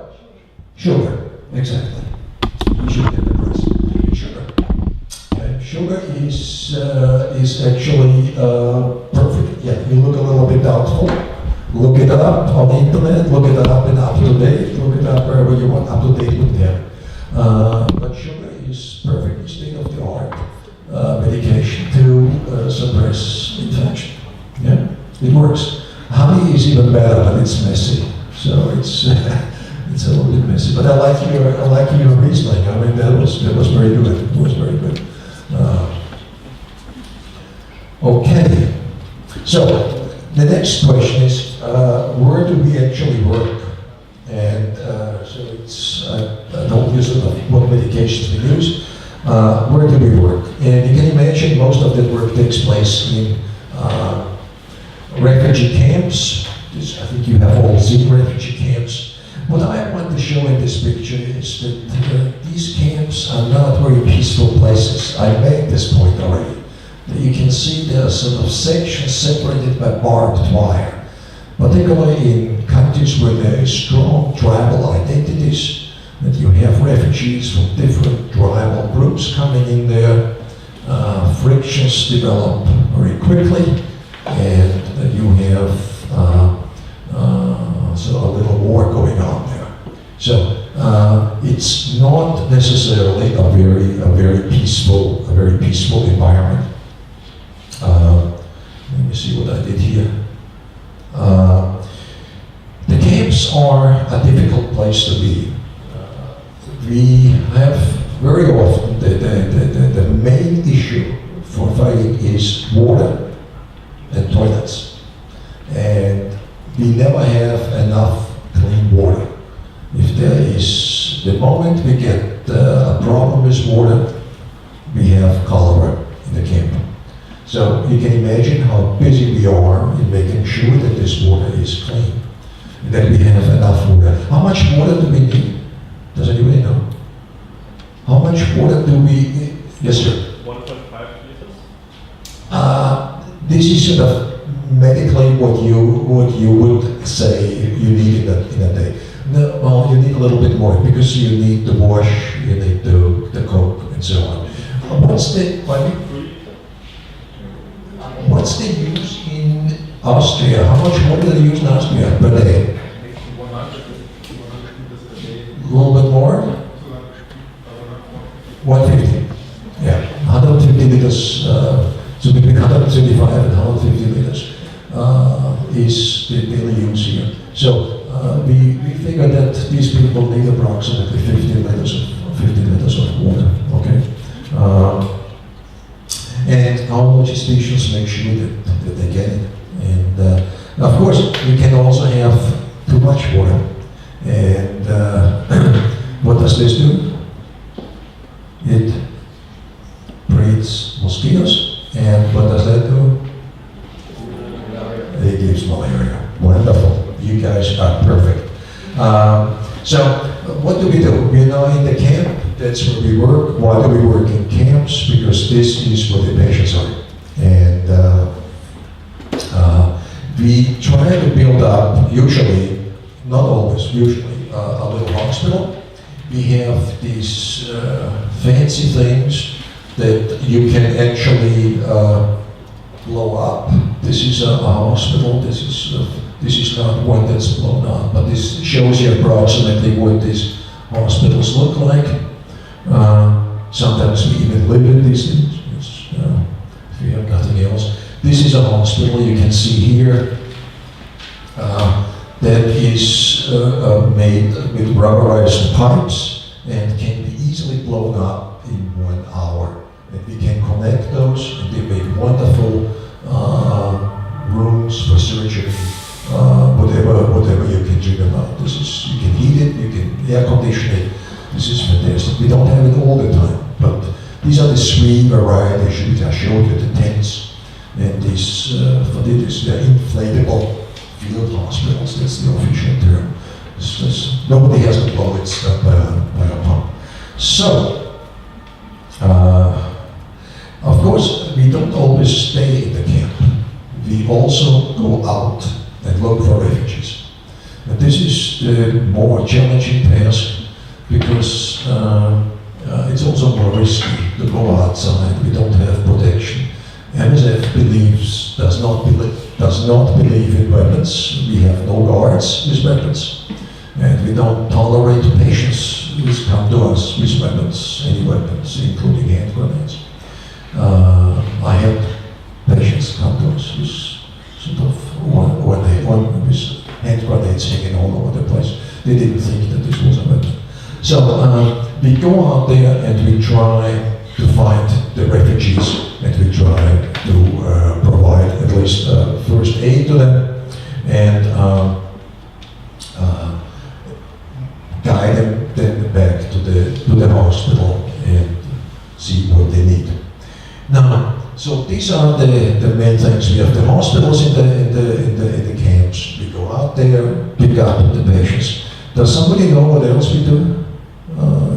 Sugar, exactly. You should get the person. Sugar. Sugar is actually perfect. Yeah, you look a little bit doubtful. Look it up on the internet, look it up in UpToDate, look it up wherever you want, UpToDate with them. But sugar is perfectly state-of-the-art medication to suppress infection. Yeah, it works. Honey is even better, but it's messy. So it's it's a little bit messy. But I like your reasoning. I mean, that was very good. It was very good. Okay. So the next question is, where do we actually work? And so it's, I don't use it, what medications we use. Where do we work? And you can imagine most of that work takes place in refugee camps. I think you have all seen refugee camps. What I want to show in this picture is that these camps are not very peaceful places. I made this point already. You can see there are sort of sections separated by barbed wire, particularly in countries where there is strong tribal identities, that you have refugees from different tribal groups coming in there. Frictions develop very quickly, and you have so a little war going on there. So it's not necessarily a very peaceful environment. Let me see what I did here. The camps are a difficult place to be. We have very often the main issue for fighting is water and toilets. And we never have enough clean water. If there is, the moment we get a problem with water, we have cholera in the camp. So you can imagine how busy we are in making sure that this water is clean, and that we have enough water. How much water do we need? Does anybody know? How much water do we need? Yes, sir. 1.5 liters. This is sort of medically what you would say you need in a day. No, well, you need a little bit more because you need to wash, you need to cook, and so on. What's the use in Austria? How much water do they use in Austria per day? 100 liters a day. A little bit more? 150. Yeah, 150 liters. So between 125 and 150 liters is the daily use here. So we figure that these people need approximately 50 liters of water. Okay. And our logisticians make sure that they get it. And of course, we can also have too much water. And what does this do? It breeds mosquitoes. And what does that do? It gives malaria. Wonderful. You guys are perfect. So what do we do? You know, in the camp, that's where we work. Why do we work in camps? Because this is where the patients are. And we try to build up, usually, not always, usually, a little hospital. We have these fancy things that you can actually blow up. This is a hospital. This is not one that's blown up, but this shows you approximately what these hospitals look like. Sometimes we even live in these things, if you have nothing else. This is a hospital you can see here that is made with rubberized pipes and can be easily blown up in 1 hour. And we can connect those, and they make wonderful rooms for surgery, whatever you can dream about. This is, you can heat it, you can air condition it. This is fantastic. We don't have it all the time, but these are the three varieties which I showed you, the tents, and these, for this, they're inflatable field hospitals. That's the official term. Nobody has to blow it up by a pump. So, of course, we don't always stay in the camp. We also go out and look for refugees. And this is the more challenging task because it's also more risky to go outside. We don't have protection. MSF does not believe in weapons. We have no guards with weapons. And we don't tolerate patients who come to us with weapons, any weapons, including hand grenades. I had patients come to us with sort of, with hand grenades hanging all over the place. They didn't think that this was a weapon. So we go out there and we try to find the refugees and we try to provide at least first aid to them and guide them then back to the hospital and see what they need. Now, so these are the main things. We have the hospitals in the camps. We go out there, pick up the patients. Does somebody know what else we do?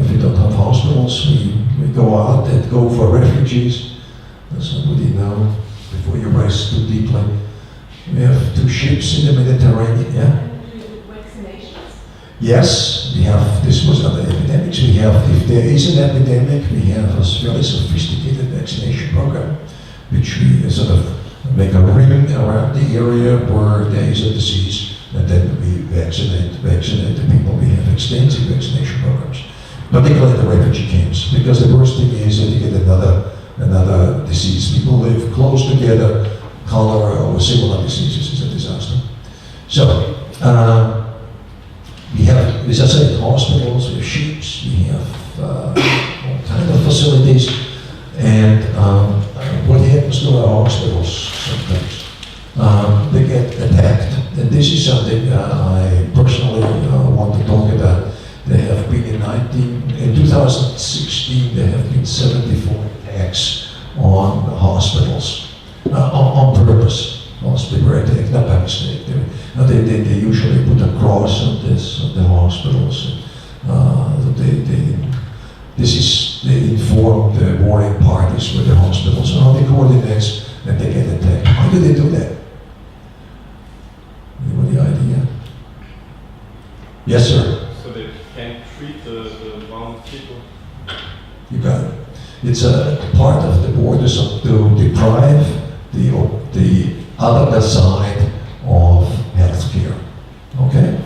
If we don't have hospitals, we go out and go for refugees. Does somebody know? Before you rest too deeply. We have 2 ships in the Mediterranean, yeah? Vaccinations? Yes, we have, this was other epidemics. We have, if there is an epidemic, we have a very sophisticated vaccination program, which we sort of make a ring around the area where there is a disease, and then we vaccinate the people. We have extensive vaccination programs, particularly the refugee camps, because the worst thing is that you get another disease. People live close together, cholera or similar diseases is a disaster. So, we have, as I said, hospitals, we have ships, we have all kinds of facilities, and what happens to our hospitals sometimes? They get attacked, and this is something I personally want to talk about. There have been in 2016, there have been 74 attacks on hospitals, on purpose. Hospital attack, not by mistake. They usually put a cross on the hospitals. They inform the warring parties with the hospitals on the coordinates, and they get attacked. Why do they do that? Anybody idea? Yes, sir. So they can't treat the wounded people? You got it. It's a part of the borders to deprive the other side of healthcare. Okay?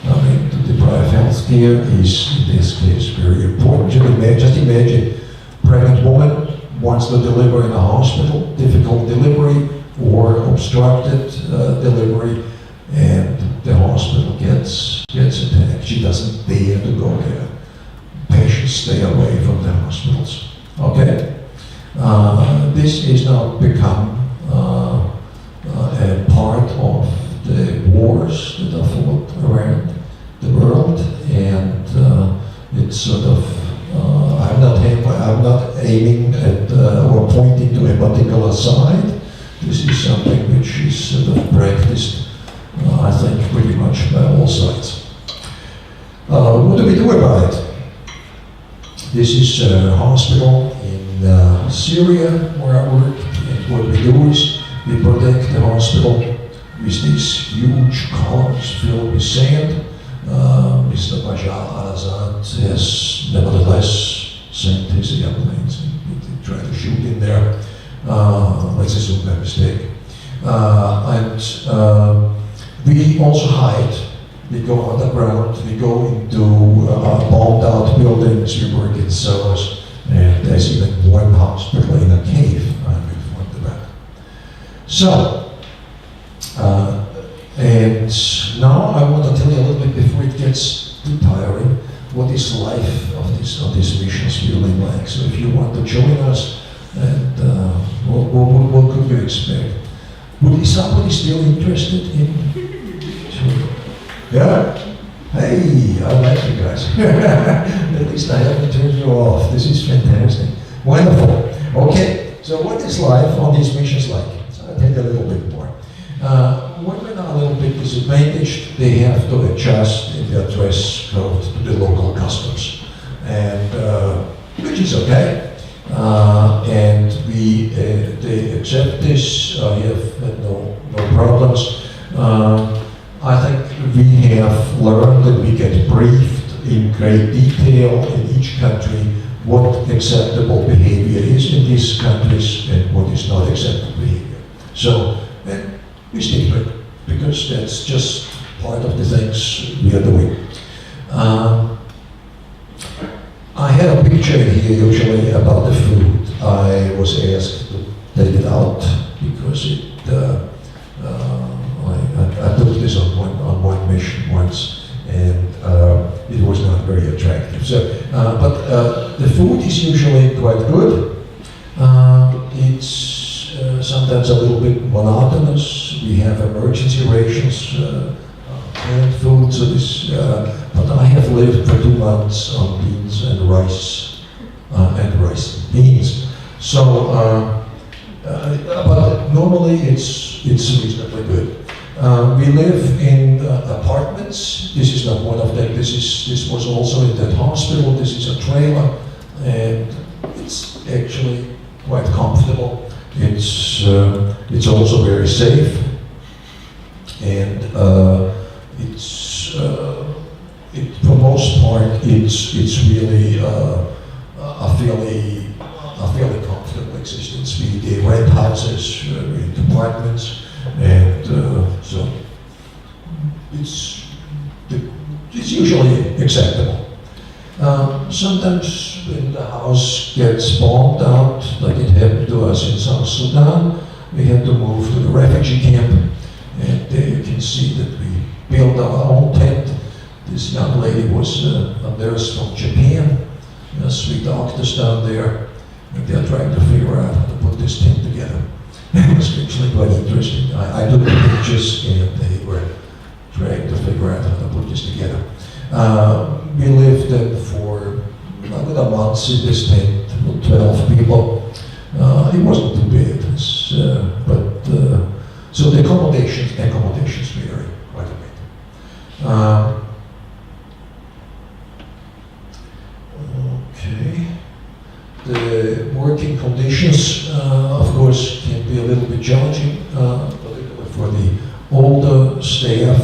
I mean, to deprive healthcare is, in this case, very important. Just imagine, pregnant woman wants to deliver in a hospital, difficult delivery or obstructed delivery, and the hospital gets attacked. She doesn't dare to go there. Patients stay away from the hospitals. Okay? This is now become a part of the wars that are fought around the world, and it's sort of, I'm not aiming at or pointing to a particular side. This is something which is sort of practiced, I think, pretty much by all sides. What do we do about it? This is a hospital in Syria where I work, and what we do is we protect the hospital with these huge columns filled with sand. Mr. Bashar al-Assad has nevertheless sent his airplanes and tried to shoot in there. Let's assume by mistake. And we also hide. We go underground, we go into bombed out buildings, we work in cellars, and there's even one hospital in a cave I'm informed about. So, and now I want to tell you a little bit before it gets too tiring, what is life of these missions really like. So if you want to join us, and what could you expect? Is somebody still interested in? Sure. Yeah. Hey, I like you guys. At least I haven't turned you off. This is fantastic. Wonderful. Okay, so what is life on these missions like? So I'll take a little bit more. Women are a little bit disadvantaged. They have to adjust in their dress code to the local customs, and which is okay. And they accept this. I have had no problems. I think we have learned that we get briefed in great detail in each country what acceptable behavior is in these countries and what is not acceptable behavior. So, and we stick to it because that's just part of the things we are doing. I have a picture here usually about the food. I was asked to take it out because I took this on one mission once, and it was not very attractive. So, but the food is usually quite good. It's sometimes a little bit monotonous. We have emergency rations, canned food. So this, but I have lived for 2 months on beans and rice and beans. So, but normally it's reasonably good. We live in apartments. This is not one of them. This was also in that hospital. This is a trailer, and it's actually quite comfortable. It's also very safe, and for most part it's really a fairly comfortable existence. We rent houses, we rent apartments. And so it's usually acceptable. Sometimes when the house gets bombed out, like it happened to us in South Sudan, we had to move to the refugee camp, and there you can see that we built our own tent. This young lady was a nurse from Japan, sweet doctors down there, and they're trying to figure out how to put this tent together. It was actually quite interesting. I took the pictures and they were trying to figure out how to put this together. We lived for about a month in this tent with 12 people. It wasn't too bad, but so the accommodations vary quite a bit. Okay. The working conditions, of course, can be a little bit challenging, particularly for the older staff.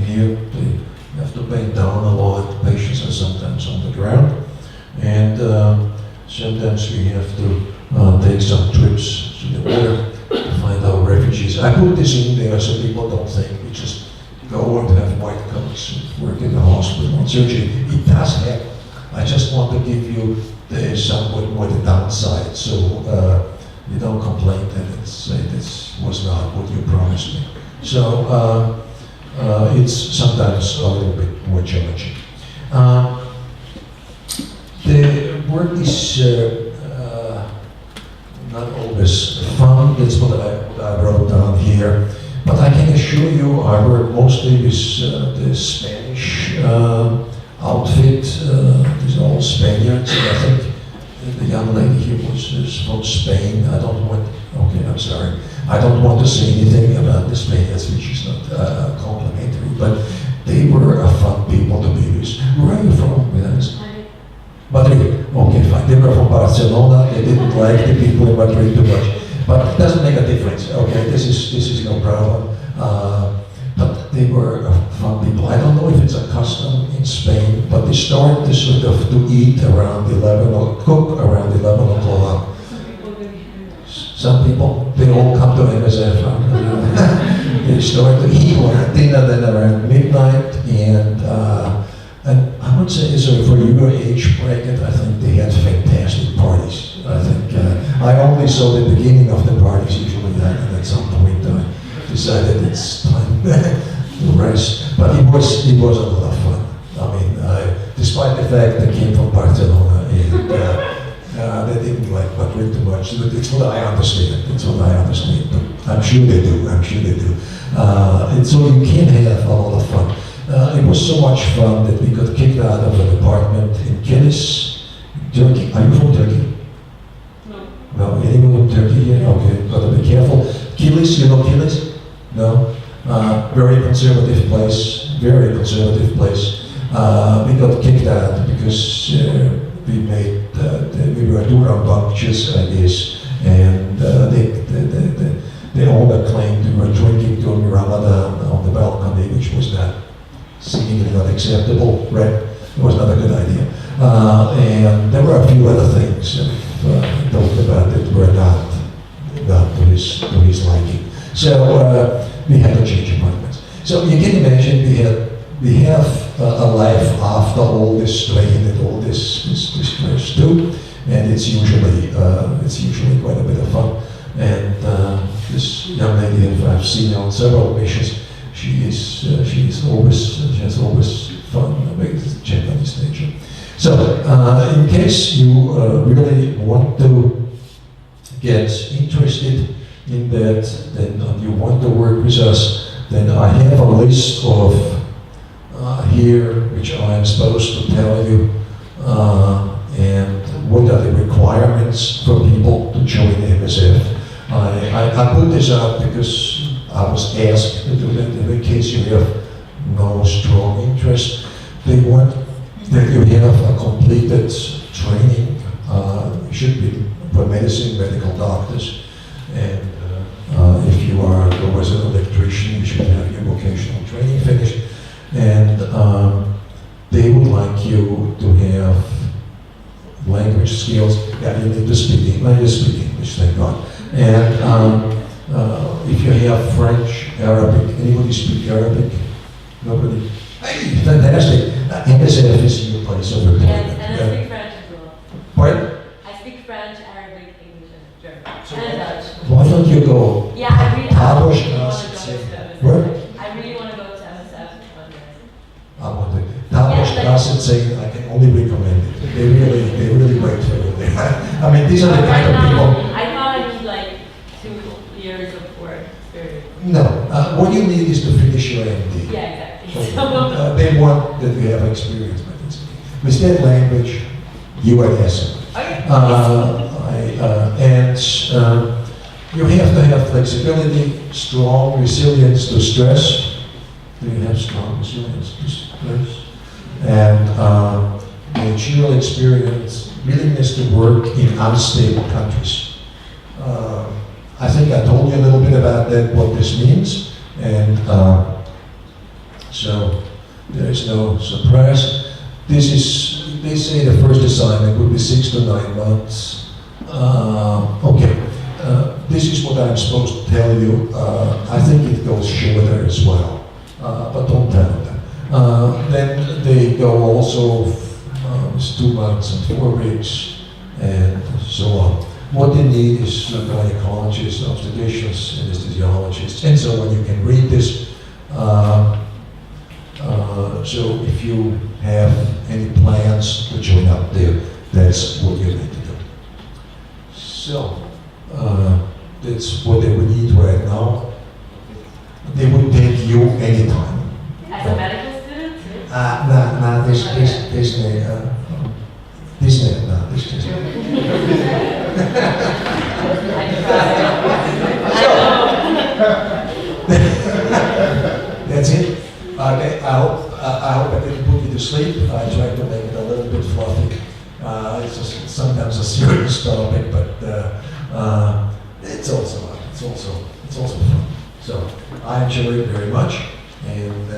Here, they have to bend down a lot. Patients are sometimes on the ground, and sometimes we have to take some trips to the border to find out refugees. I put this in there so people don't think we just go and have white coats and work in the hospital and surgery. It does happen. I just want to give you somewhat more the downside, so you don't complain that this was not what you promised me. So it's sometimes a little bit more challenging. The work is not always fun. That's what I wrote down here. But I can assure you, I work mostly with the Spanish outfit. These are all Spaniards. I think the young lady here was from Spain. I don't want to say anything about the Spaniards, which is not complimentary, but they were a fun people to be with. Where are you from? Madrid. Okay, fine. They were from Barcelona. They didn't like the people in Madrid too much, but it doesn't make a difference. Okay, this is no problem. But they were fun people. I don't know if it's a custom in Spain, but they start to sort of to eat around 11 or cook around 11 o'clock. Some people, they all come to MSF. They start to eat dinner then around midnight, and I would say, so for your age bracket, I think they had fantastic parties. I think I only saw the beginning of the parties usually, and at some point I decided it's time to rest. But it was a lot of fun. I mean, despite the fact they came from Barcelona and they didn't like Madrid too much. It's what I understand. It's what I understand. But I'm sure they do. And so you can have a lot of fun. was so much fun that we got kicked out of an apartment in Kilis, Turkey. Are you from Turkey? No, anyone from Turkey here? Okay, gotta be careful. Kilis, you know Kilis? No? Very conservative place, very conservative place. We got kicked out because we were too rambunctious, I guess, and the owner claimed we were drinking during Ramadan on the balcony, which was not seemingly not acceptable, right? It was not a good idea. And there were a few other things that talked about that were not to his liking. So we had to change apartments. So you can imagine we have a life after all this strain and all this stress too, and it's usually quite a bit of fun. And this young lady, I've seen on several missions, she has always fun with Japanese nature. So in case you really want to get interested in that, then you want to work with us, then I have a list of here which I am supposed to tell you, and what are the requirements for people to join MSF. I put this up because I was asked to do that in case you have no strong interest. They want that you have a completed training. You should be for medicine, medical doctors, and if you are was an electrician, you should have your vocational training finished. And they would like you to have language skills. Yeah, you need to speak English, thank God. And if you have French, Arabic, anybody speak Arabic? Nobody? Hey, fantastic. MSF is your place of employment. Yes, and I speak French as well. Pardon? I speak French, Arabic, English, and German. So and Dutch. why don't you go? Yeah, I really want to go Where? to MSF. I really want to go to MSF one day. I want to. Doesn't say I can only recommend it. They really wait for you there. I mean, these are the kind of people. I thought I need like 2 years of work experience. No, what you need is to finish your MD. Yeah, exactly. So, they want that you have experience with it. With that language, you are yes. Okay. And you have to have flexibility, strong resilience to stress. Do you have strong resilience to stress? And managerial experience, willingness to work in unstable countries. I think I told you a little bit about that, what this means, and so there is no surprise. They say the first assignment would be 6 to 9 months. Okay, this is what I'm supposed to tell you. I think it goes shorter as well, but don't tell them that. Then they go also with 2 months and 4 weeks and so on. What they need is gynecologists, obstetricians, anesthesiologists, and so on. You can read this. So if you have any plans to join up there, that's what you need to do. So that's what they would need right now. They would take you anytime. As a medical student too? That's it. Okay, I hope I didn't put you to sleep. I tried to make it a little bit fluffy. It's just sometimes a serious topic, but it's also fun. So I enjoy it very much, and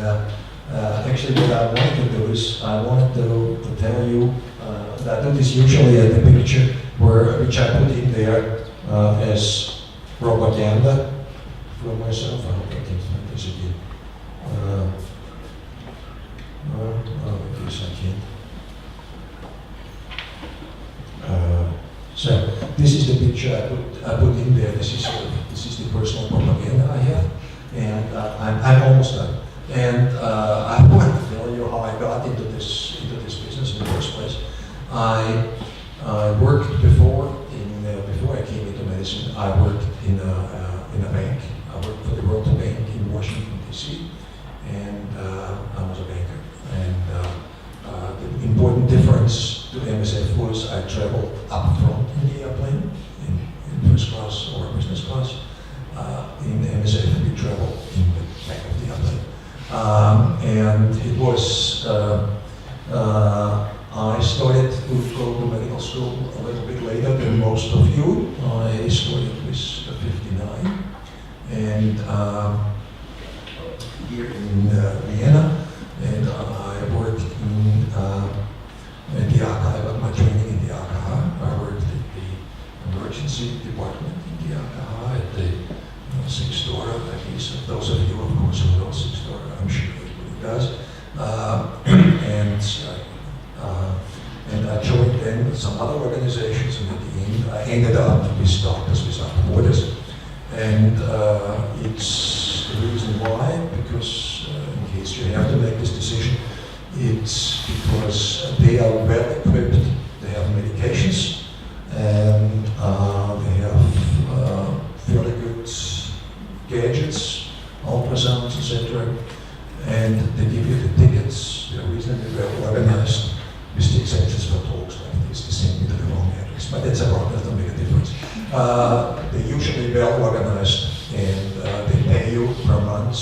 actually what I wanted to do is I wanted to tell you that I do this usually at the picture which I put in there as propaganda for myself. I hope I can find this again. I guess I can. So this is the picture I put in there. This is the personal propaganda I have, and I'm almost done. And I want to tell you how I got into this business in the first place. I worked before I came into medicine. I worked in a bank. I worked for the World Bank in Washington D.C. and I was a banker. important difference to MSF was I traveled up front in the airplane, in first class or business class. In MSF, we traveled in the back of the airplane. And it was, I started to go to medical school a little bit later than most of you. I started with 59. And here in Vienna, and I worked in the AKH. I got my training in the AKH. I worked at the emergency department in the AKH at the Sigmund, I guess. Those of you, of course, who know Sigmund, I'm sure everybody does. And I joined then some other organizations, and at the end, I ended up with Doctors Without Borders. And it's the reason why, because in case you have to make this decision, it's because they are well equipped, they have medications, and they have fairly good gadgets, ultrasounds, etc. And they give you the tickets, they're reasonably well organized, with the exceptions for talks like this. They send me to the wrong address, but that's about, that doesn't make a difference. They're usually well organized, and they pay you per month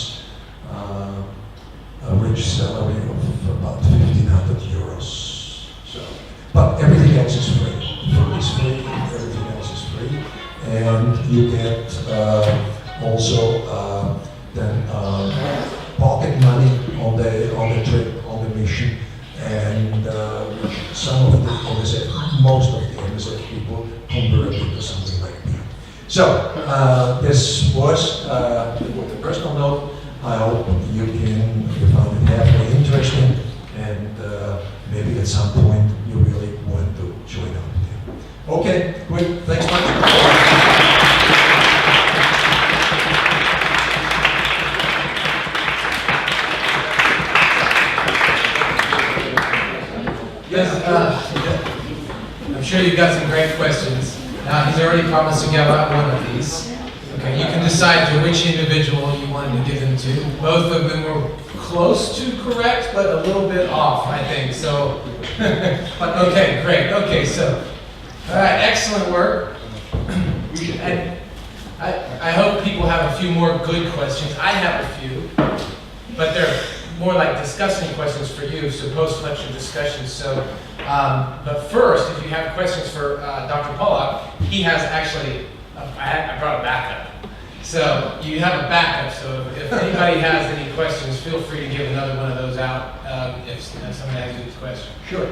a rich salary of about 1,500 euros. So, but everything else is free. Food is free, everything else is free, and you get also then pocket money on the trip, on the mission, and some of the MSF, most of the MSF people convert into something like that. So this was with a personal note. I hope you found it halfway interesting, and maybe at some point you really want to join up there. Okay, good. Thanks much. Yes, I'm sure you've got some great questions. He's already promised to give out one of these. Okay, you can decide to which individual you wanted to give them to. Both of them were close to correct, but a little bit off, I think. So, okay, great. Okay, so, all right, excellent work. And I hope people have a few more good questions. I have a few, but they're more like discussing questions for you, so post-lecture discussions. So, but first, if you have questions for Dr. Pollack, he has actually, I brought a backup. So you have a backup, so if anybody has any questions, feel free to give another one of those out if somebody has a question. Sure.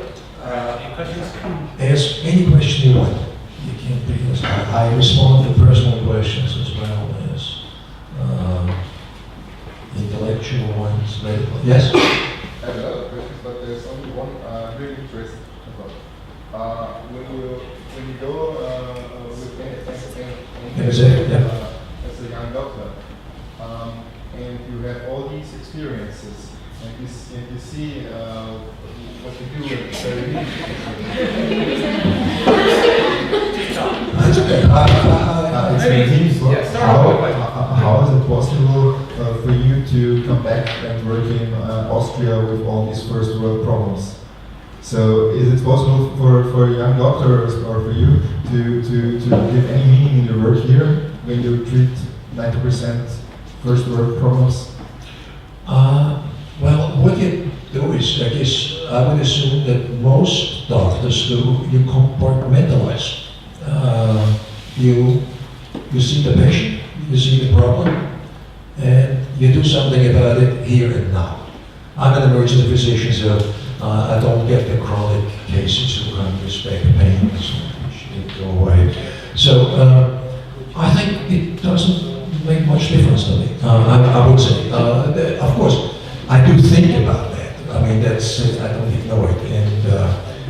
Any questions? Ask any question you want. You can't be. I respond to personal questions as well as intellectual ones. Yes? I have a lot of questions, but there's only one really interesting about. When you go with MSF, as a young doctor, and you have all these experiences, and you see what you do with That's okay. How is it possible for you to come back and work in Austria with all these first world problems? So is it possible for young doctors or for you to give any meaning in your work here when you treat 90% first world problems? Well, what you do is, I guess, I would assume that most doctors do, you compartmentalize. You see the patient, you see the problem, and you do something about it here and now. I'm an emergency physician, so I don't get the chronic cases who come with back pain, which go away. So I think it doesn't make much difference to me. I would say, of course, I do think about that. I mean, that's I don't ignore it, and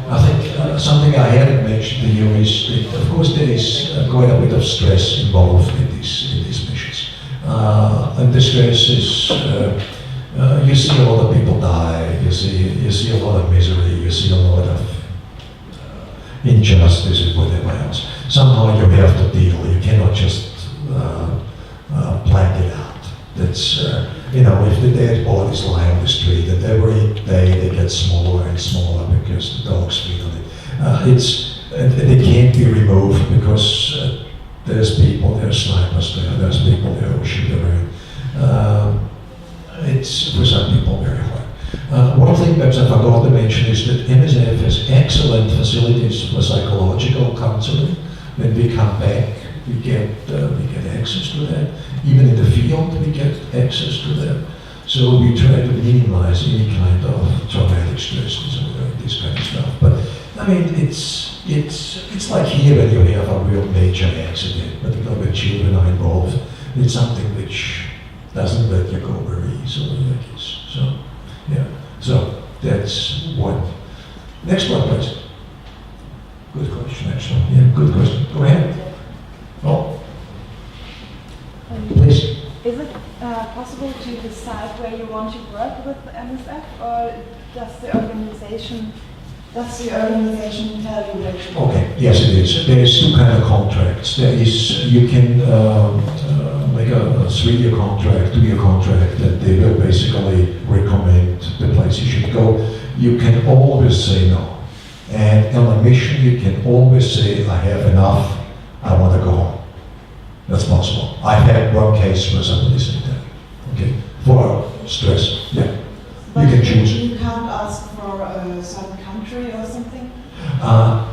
I think something I hadn't mentioned to you is that, of course, there is quite a bit of stress involved in these missions, and the stress is. You see a lot of people die, you see a lot of misery, you see a lot of injustice and whatever else. Somehow you have to deal, you cannot just blank it out. That's, if the dead bodies lie on the street, and every day they get smaller and smaller because the dogs feed on it. They can't be removed because there's snipers there's people there who shoot around. It's for some people very hard. One thing perhaps I forgot to mention is that MSF has excellent facilities for psychological counseling. When we come back, we get access to that. Even in the field, we get access to that. So we try to minimize any kind of traumatic stress disorder, this kind of stuff. But I mean, it's like here when you have a real major accident, but when children are involved, it's something which doesn't let you go very easily, I guess. So, yeah. So that's one. Next one, please. Good question, actually. Yeah, good question. Go ahead. Oh, please. Is it possible to decide where you want to work with the MSF, or does the organization tell you where to work? Okay, yes it is. There is two kind of contracts. There is, you can make a 3-year contract, 2-year contract, that they will basically recommend the place you should go. You can always say no. And on a mission, you can always say, I have enough, I want to go home. That's possible. I've had one case where somebody said that. Okay, for stress, yeah. But you can choose. You can't ask for some country or something?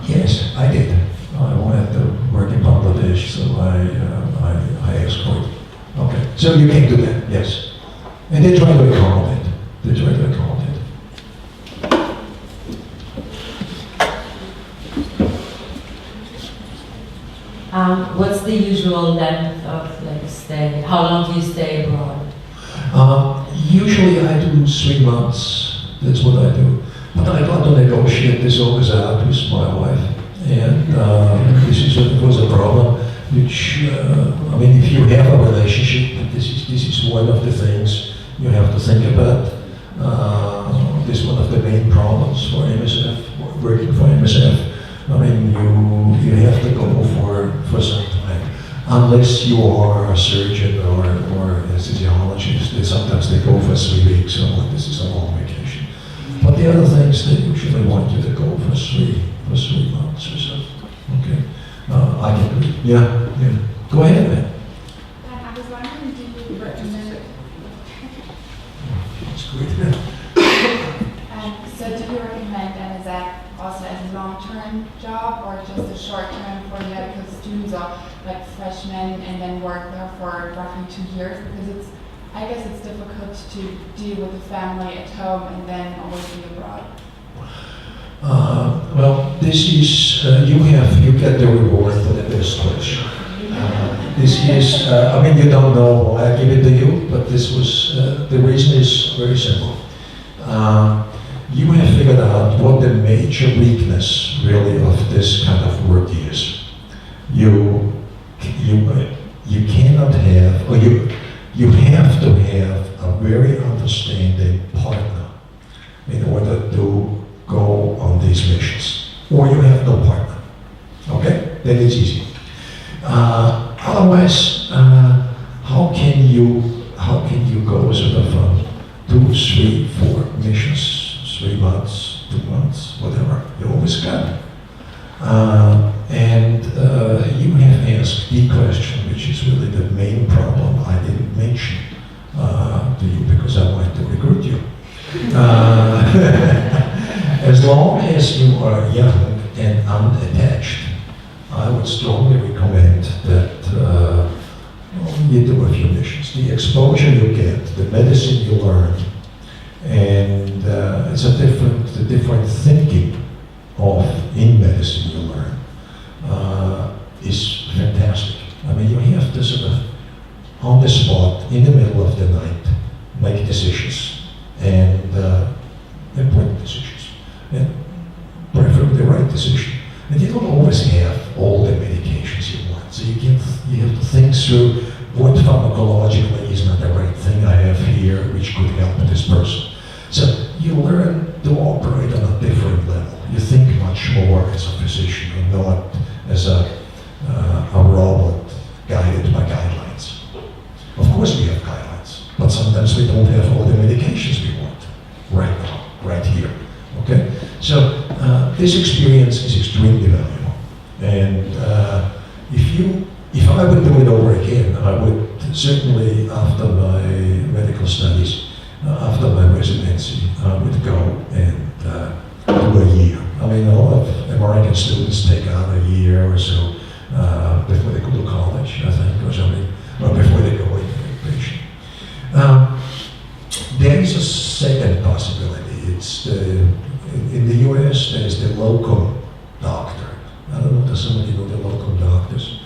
Yes, I did. I wanted to work in Bangladesh, so I asked for it. Okay, so you can do that, yes. And they try to accommodate. They try to accommodate. What's the usual length of like stay? How long do you stay abroad? Usually I do 3 months. That's what I do. But I got to negotiate this always out with my wife. And this was a problem, which, I mean, if you have a relationship, this is one of the things you have to think about. This is one of the main problems for MSF, working for MSF. I mean, you have to go for some time. Unless you are a surgeon or a physiologist, sometimes they go for 3 weeks, so this is a long vacation. But the other things, they usually want you to go for 3 months or so. Okay, I can do it. Yeah. Go ahead, man. I was wondering, do you recommend? That's good. So do you recommend MSF also as a long-term job or just a short-term for the other students or like freshmen and then work there for roughly 2 years? Because I guess it's difficult to deal with the family at home and then always be abroad. Well, this is, you get the reward for the best question. This is, I mean, you don't know why I give it to you, but this was, the reason is very simple. You have figured out what the major weakness really of this kind of work is. You cannot have, or you have to have a very understanding partner in order to go on these missions. Or you have no partner. Okay? Then it's easy. Otherwise, how can you go sort of 2, 3, 4 missions? 3 months, 2 months, whatever, you always can. And you have asked the question, which is really the main problem I didn't mention to you because I wanted to recruit you. As long as you are young and unattached, I would strongly recommend that you do a few missions. The exposure you get, the medicine you learn, and it's a different thinking in medicine you learn is fantastic. I mean, you have to sort of, on the spot, in the middle of the night, make decisions and important decisions, and preferably the right decision. And you don't always have all the medications you want, so you have to think through what pharmacologically is not the right thing I have here, which could help this person. So you learn to operate on a different level. You think much more as a physician and not as a robot guided by guidelines. Of course we have guidelines, but sometimes we don't have all the medications we want right now, right here. Okay? So this experience is extremely valuable. And if I would do it over again, I would certainly, after my medical studies, after my residency, I would go and do a year. I mean, a lot of American students take out a year or so before they go to college, I think, or something, or before they go into education. There is a second possibility. It's in the US, there's the locum doctor. I don't know, does somebody know the locum doctors?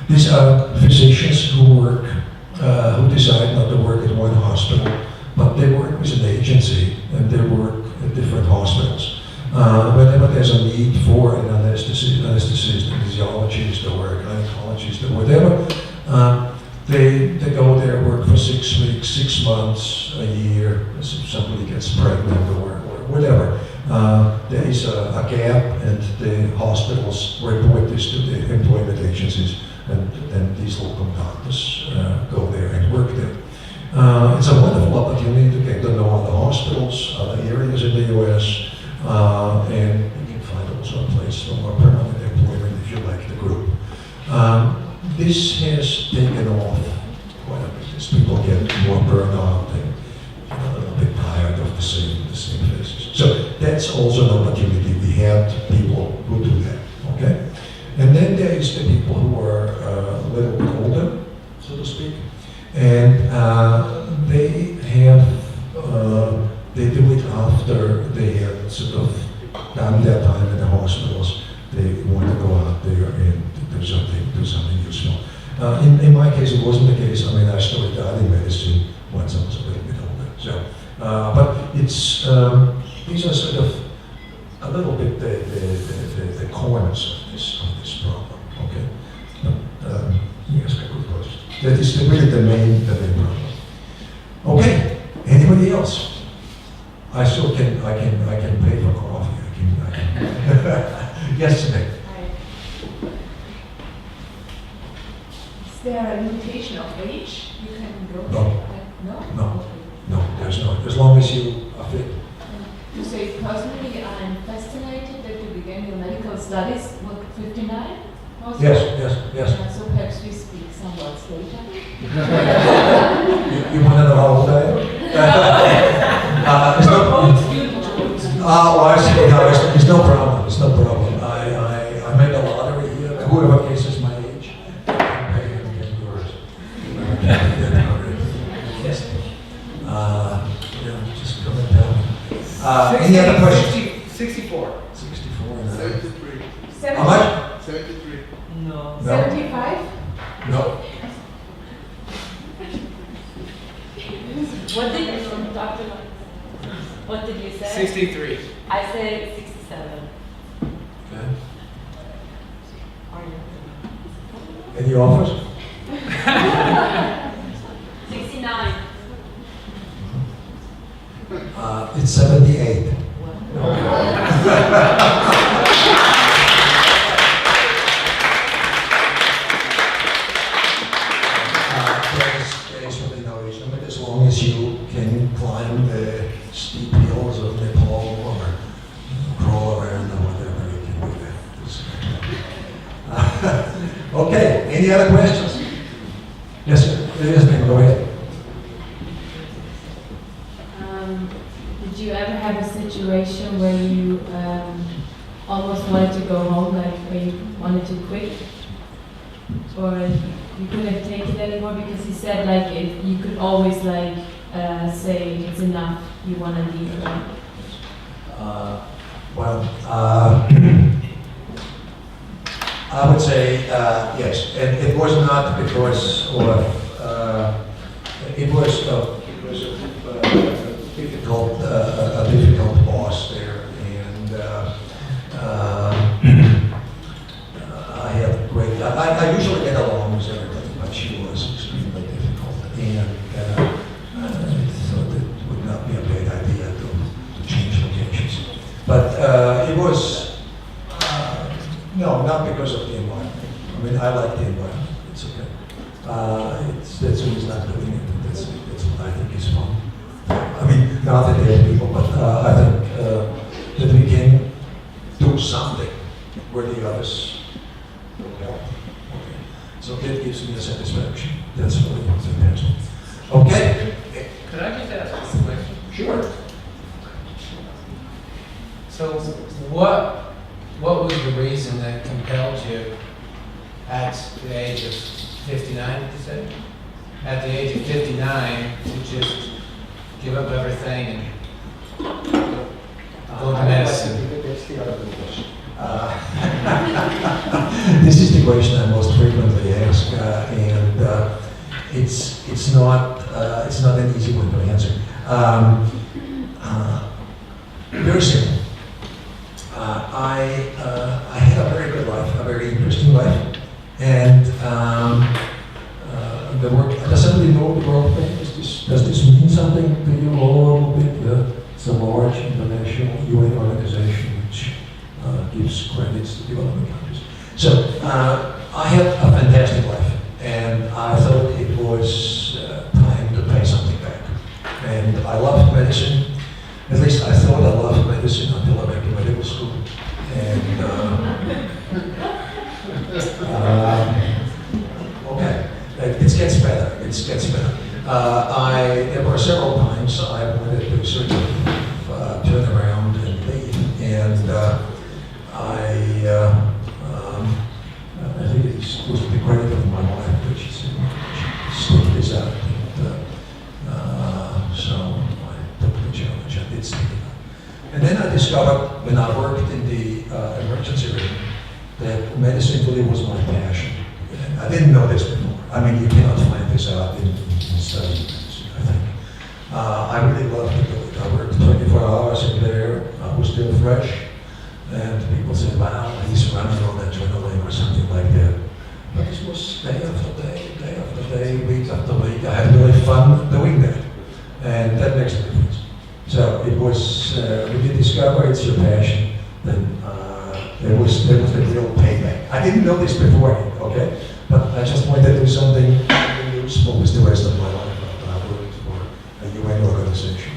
These are physicians who work, who decide not to work at one hospital, but they work with an agency and they work at different hospitals. Whenever there's a need for an anesthetist, anesthesiologist, or a gynecologist, or whatever, they go there, work for 6 weeks, 6 months, a year, if somebody gets pregnant or whatever. There is a gap, and the hospitals report this to the employment agencies, and then these local doctors go there and work there. It's a wonderful opportunity to get to know other hospitals, other areas in the US, and you can find also a place for more permanent employment if you like the group. This has taken off quite a bit as people get more burnout and a little bit tired of the same faces. So that's also an opportunity. We have people who do that, okay? And then there is the people who are a little bit older, so to speak, and they do it after they have sort of done their time in the hospitals. They want to go out there and do something useful. In my case, it wasn't the case. I mean, I started out in medicine once I was a little bit older. So, but it's these are sort of a little bit the corners of this problem. Okay, yes, I could close. That is really the main problem. Okay, anybody else? I still can pay for coffee. I can. Yes, Nick. Is there a limitation of age you can go? No, there's not. As long as you are fit. You say personally, I'm fascinated that you began your medical studies with 59. Yes. So perhaps we speak somewhat later. You want to know how old I am? I see. No, it's no problem. It's no problem. I make a lottery here. Whoever guesses my age, can pay him and get yours. Yes. Just come and tell me. Any other questions? 64. 64. 73. How much? 73. No. 75? No. What did you say? 63. I say 67. Okay. Any offers? 69. It's 78. There's really no age limit as long as you can climb the steep hills of Nepal or crawl around or whatever, you can do that. Okay, any other questions? Yes, sir. Yes, ma'am, go ahead. Did you ever have a situation where you almost wanted to go home, like where you wanted to quit? Or you couldn't take it anymore because you said like if you could always like say it's enough, you want to leave. I would say yes, and it was not because of it was a difficult boss there, and I have great. I usually get along with everybody, but she was extremely difficult, and I thought it would not be a bad idea to change locations. But it was no, not because of the environment. I mean, I like the environment. It's okay. That's who's not doing it. That's what I think is fun. I mean, not that they have people, but I think that we can do where the others will help. Okay. So that gives me a satisfaction. That's really fantastic. Okay. Could I just ask a question? Sure. So what was the reason that compelled you at the age of 59, did you say? At the age of 59 to just give up everything and go to medicine? That's the other question. This is the question I most frequently ask, and it's not an easy one to answer. Very simple. I had a very good life, a very interesting life, and the work. Does somebody know the World Bank? Does this mean something to you all a little bit? It's a large international UN organization which gives credits to developing countries. So I had a fantastic life, and I thought it was time to pay something back. And I loved medicine. At least I thought I loved medicine until I went to medical school. And okay, it gets better. It gets better. There were several times I wanted to sort of turn around and leave, and I think it was the credit of my wife that she said, "Stick this out." So I took the challenge. I did stick it out. And then I discovered, when I worked in the emergency room, that medicine really was my passion. And I didn't know this before. I mean, you cannot find this out in studying medicine, I think. I really loved to do it. I worked 24 hours in there. I was still fresh. And people said, wow, he's running on adrenaline or something like that. But this was day after day, week after week. I had really fun doing that. And that makes a difference. So it was, when you discover it's your passion, then there was the real payback. I didn't know this beforehand, okay? But I just wanted to do something useful with the rest of my life. I worked for a UN organization.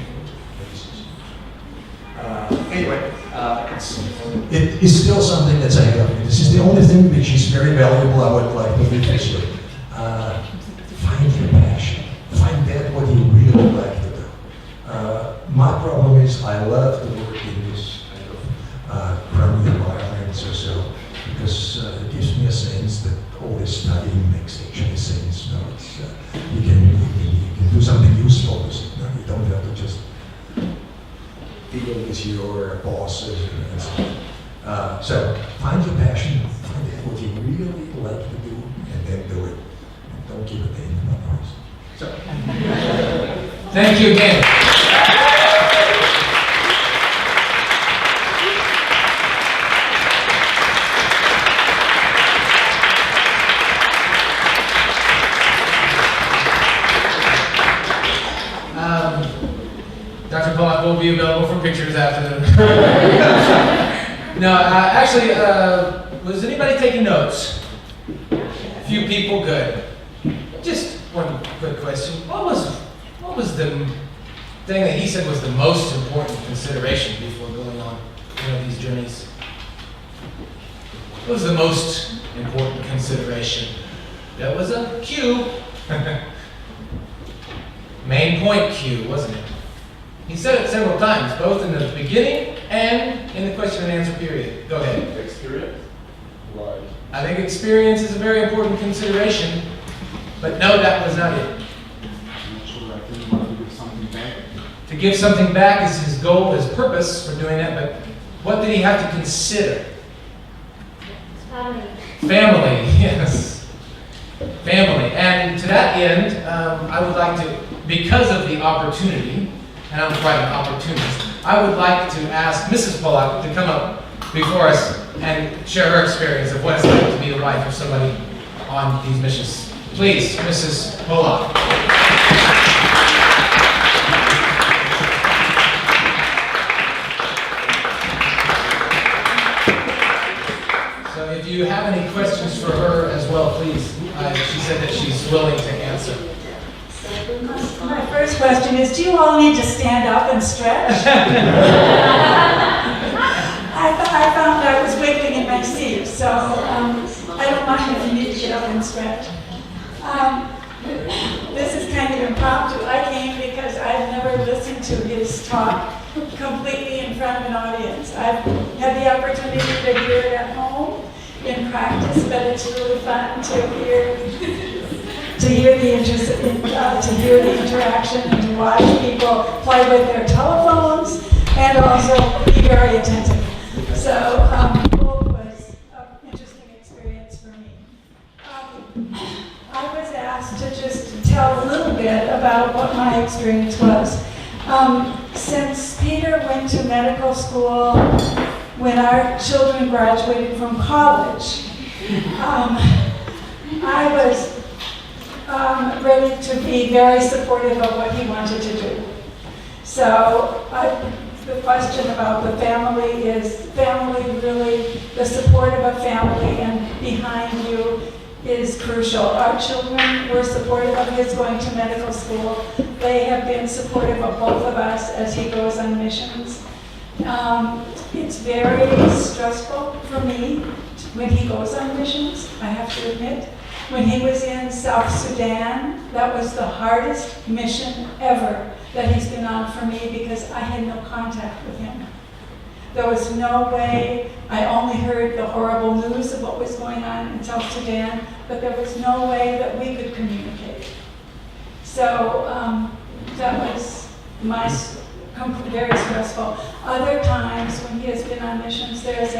Anyway, it is still something that's ahead of me. This is the only thing which is very valuable I would like to leave this with. Find your passion. Find that what you really like to do. My problem is I love to work in this kind of crummy environments or so, because it gives me a sense that all this studying makes actually sense. No, it's, you can do something useful with it. No? You don't have to just deal with your bosses and so on. So find your passion, find what you really like to do, and then do it. And don't give it to anyone else. So. Thank you again. Dr. Pollack will be available for pictures after the. No, actually, was anybody taking notes? A few people, good. Just one quick question. What was the thing that he said was the most important consideration before going on these journeys? What was the most important consideration? That was a Q. Main point Q, wasn't it? He said it several times, both in the beginning and in the question and answer period. Go ahead. Experience? Why? I think experience is a very important consideration, but no, that was not it. I'm not sure, I think you want to give something back. To give something back is his goal, his purpose for doing that, but what did he have to consider? Family. Family, yes. Family. And to that end, I would like to, because of the opportunity, and I'm quite an opportunist, I would like to ask Mrs. Pollack to come up before us and share her experience of what it's like to be the wife of somebody on these missions. Please, Mrs. Pollack. So if you have any questions for her as well, please. She said that she's willing to answer. My first question is, do you all need to stand up and stretch? I I found I was wiggling in my seat, so I don't mind if you need to get up and stretch. This is kind of impromptu. I came because I've never listened to his talk completely in front of an audience. I've had the opportunity to hear it at home in practice, but it's really fun to hear the interaction and to watch people play with their telephones and also be very attentive. So both was an interesting experience for me. I was asked to just tell a little bit about what my experience was. Since Peter went to medical school when our children graduated from college, I was ready to be very supportive of what he wanted to do. So the question about the family is really, the support of a family and behind you is crucial. Our children were supportive of his going to medical school. They have been supportive of both of us as he goes on missions. It's very stressful for me when he goes on missions, I have to admit. When he was in South Sudan, that was the hardest mission ever that he's been on for me because I had no contact with him. There was no way. I only heard the horrible news of what was going on in South Sudan, but there was no way that we could communicate. So that was very stressful. Other times when he has been on missions, there's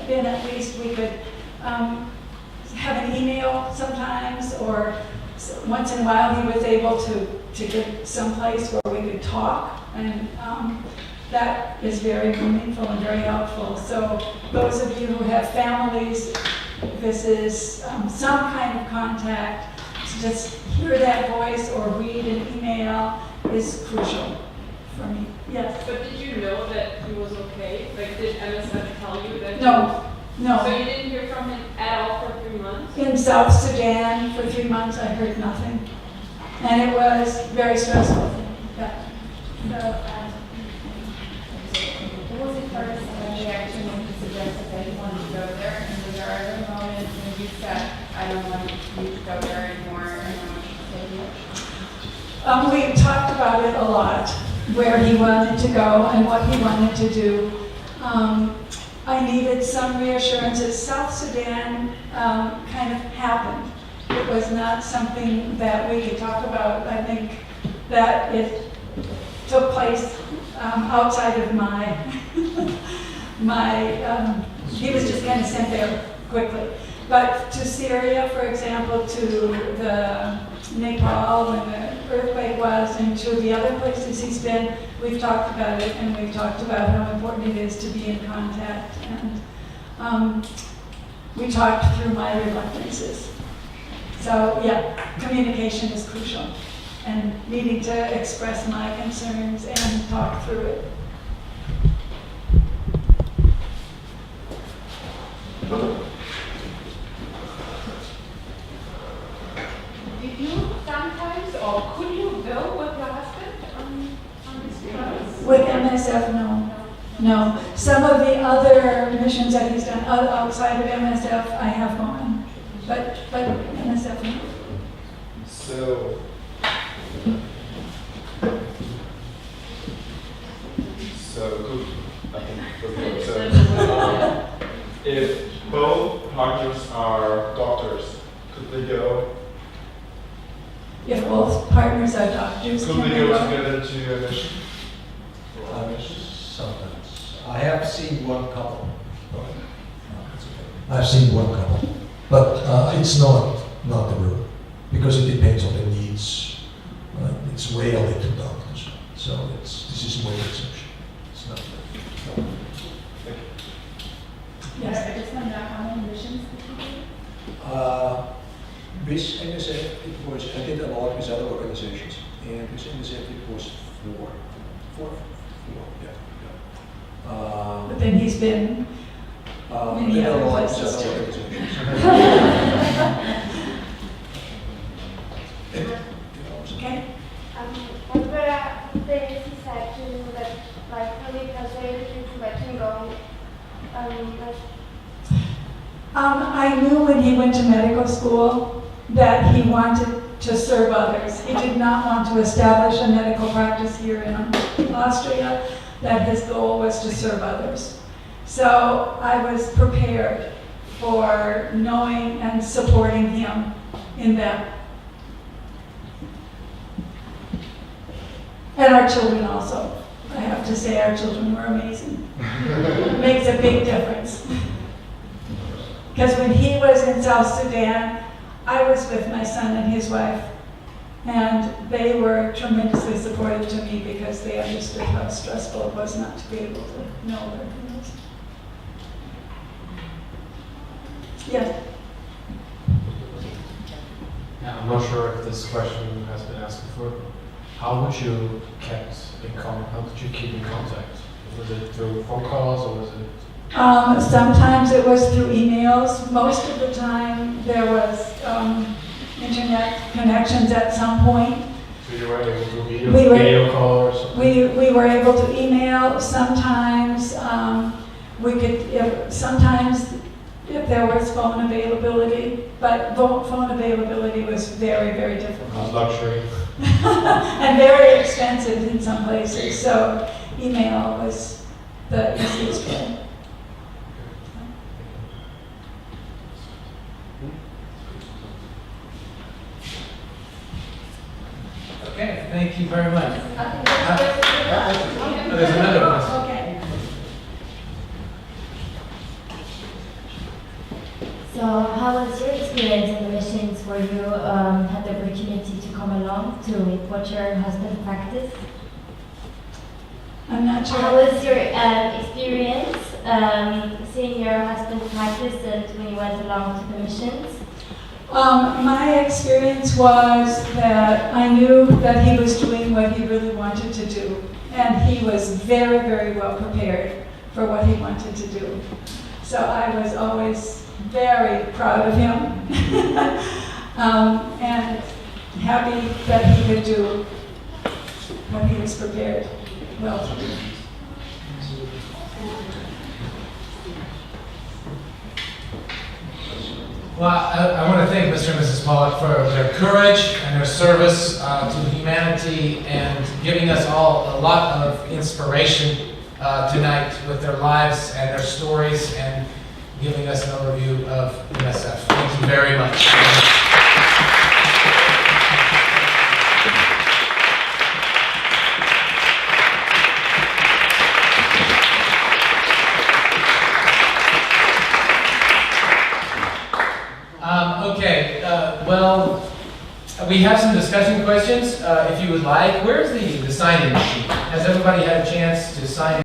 been at least we could have an email sometimes, or once in a while he was able to get someplace where we could talk, and that is very meaningful and very helpful. So those of you who have families, this is some kind of contact. To just hear that voice or read an email is crucial for me. Yes? But did you know that he was okay? Like, did MSF tell you that? No. So you didn't hear from him at all for 3 months? In South Sudan for 3 months I heard nothing. And it was very stressful. Yeah. What was the first reaction when you suggested that you wanted to go there? And was there ever a moment when you said, I don't want you to go there anymore, I don't want you to stay here? We talked about it a lot, where he wanted to go and what he wanted to do. I needed some reassurances. South Sudan kind of happened. It was not something that we could talk about. I think that it took place outside of he was just kind of sent there quickly. But to Syria, for example, to the Nepal when the earthquake was, and to the other places he's been, we've talked about it, and we've talked about how important it is to be in contact. And we talked through my reluctances. So yeah, communication is crucial, and needing to express my concerns and talk through it. Did you sometimes, or could you go with your husband on these trips? With MSF, no. Some of the other missions that he's done outside of MSF, I have gone, but MSF, no. So if both partners are doctors, could they go? If both partners are doctors, Could can they they go go? together to a mission? Sometimes. I have seen one couple. I've seen one couple, but it's not the rule, because it depends on the needs. It's rarely two doctors, so this is more the exception. It's not. Yes. I just want to know how many missions did you do? With NSF, I did a lot with other organizations, and with NSF it was four, yeah. But then he's been many did a other lot with places other too. organizations. Okay. What were things he said to you that like really persuaded you to let him go I knew when he went to medical school that he wanted to serve others. He did not want to establish a medical practice here in Austria, that his goal was to serve others. So I was prepared for knowing and supporting him in that. And our children also. I have to say our children were amazing. It makes a big difference. Because when he was in South Sudan, I was with my son and his wife, and they were tremendously supportive to me because they understood how stressful it was not to be able to know where he was. Yes? I'm not sure if this question has been asked before. How would you how did you keep in contact? Was it through phone calls or was it? Sometimes it was through emails. Most of the time there was internet connections at some point. So you were able to video call or something? We were able to email. Sometimes we could, sometimes if there was phone availability, but phone availability was very, very difficult. It was luxury. And very expensive in some places, so email was the easiest way. Okay, thank you very much. There's another one. Okay. So how was your experience in the missions where you had the opportunity to come along to watch your husband practice? I'm not sure. How was your experience seeing your husband practice and when you went along to the missions? My experience was that I knew that he was doing what he really wanted to do, and he was very, very well prepared for what he wanted to do. So I was always very proud of him and happy that he could do what he was prepared well to do. Well, I want to thank Mr. and Mrs. Pollock for their courage and their service to humanity and giving us all a lot of inspiration tonight with their lives and their stories and giving us an overview of MSF. Thank you very much. Well, we have some discussion questions if you would like. Where's the sign-in sheet? Has everybody had a chance to sign in?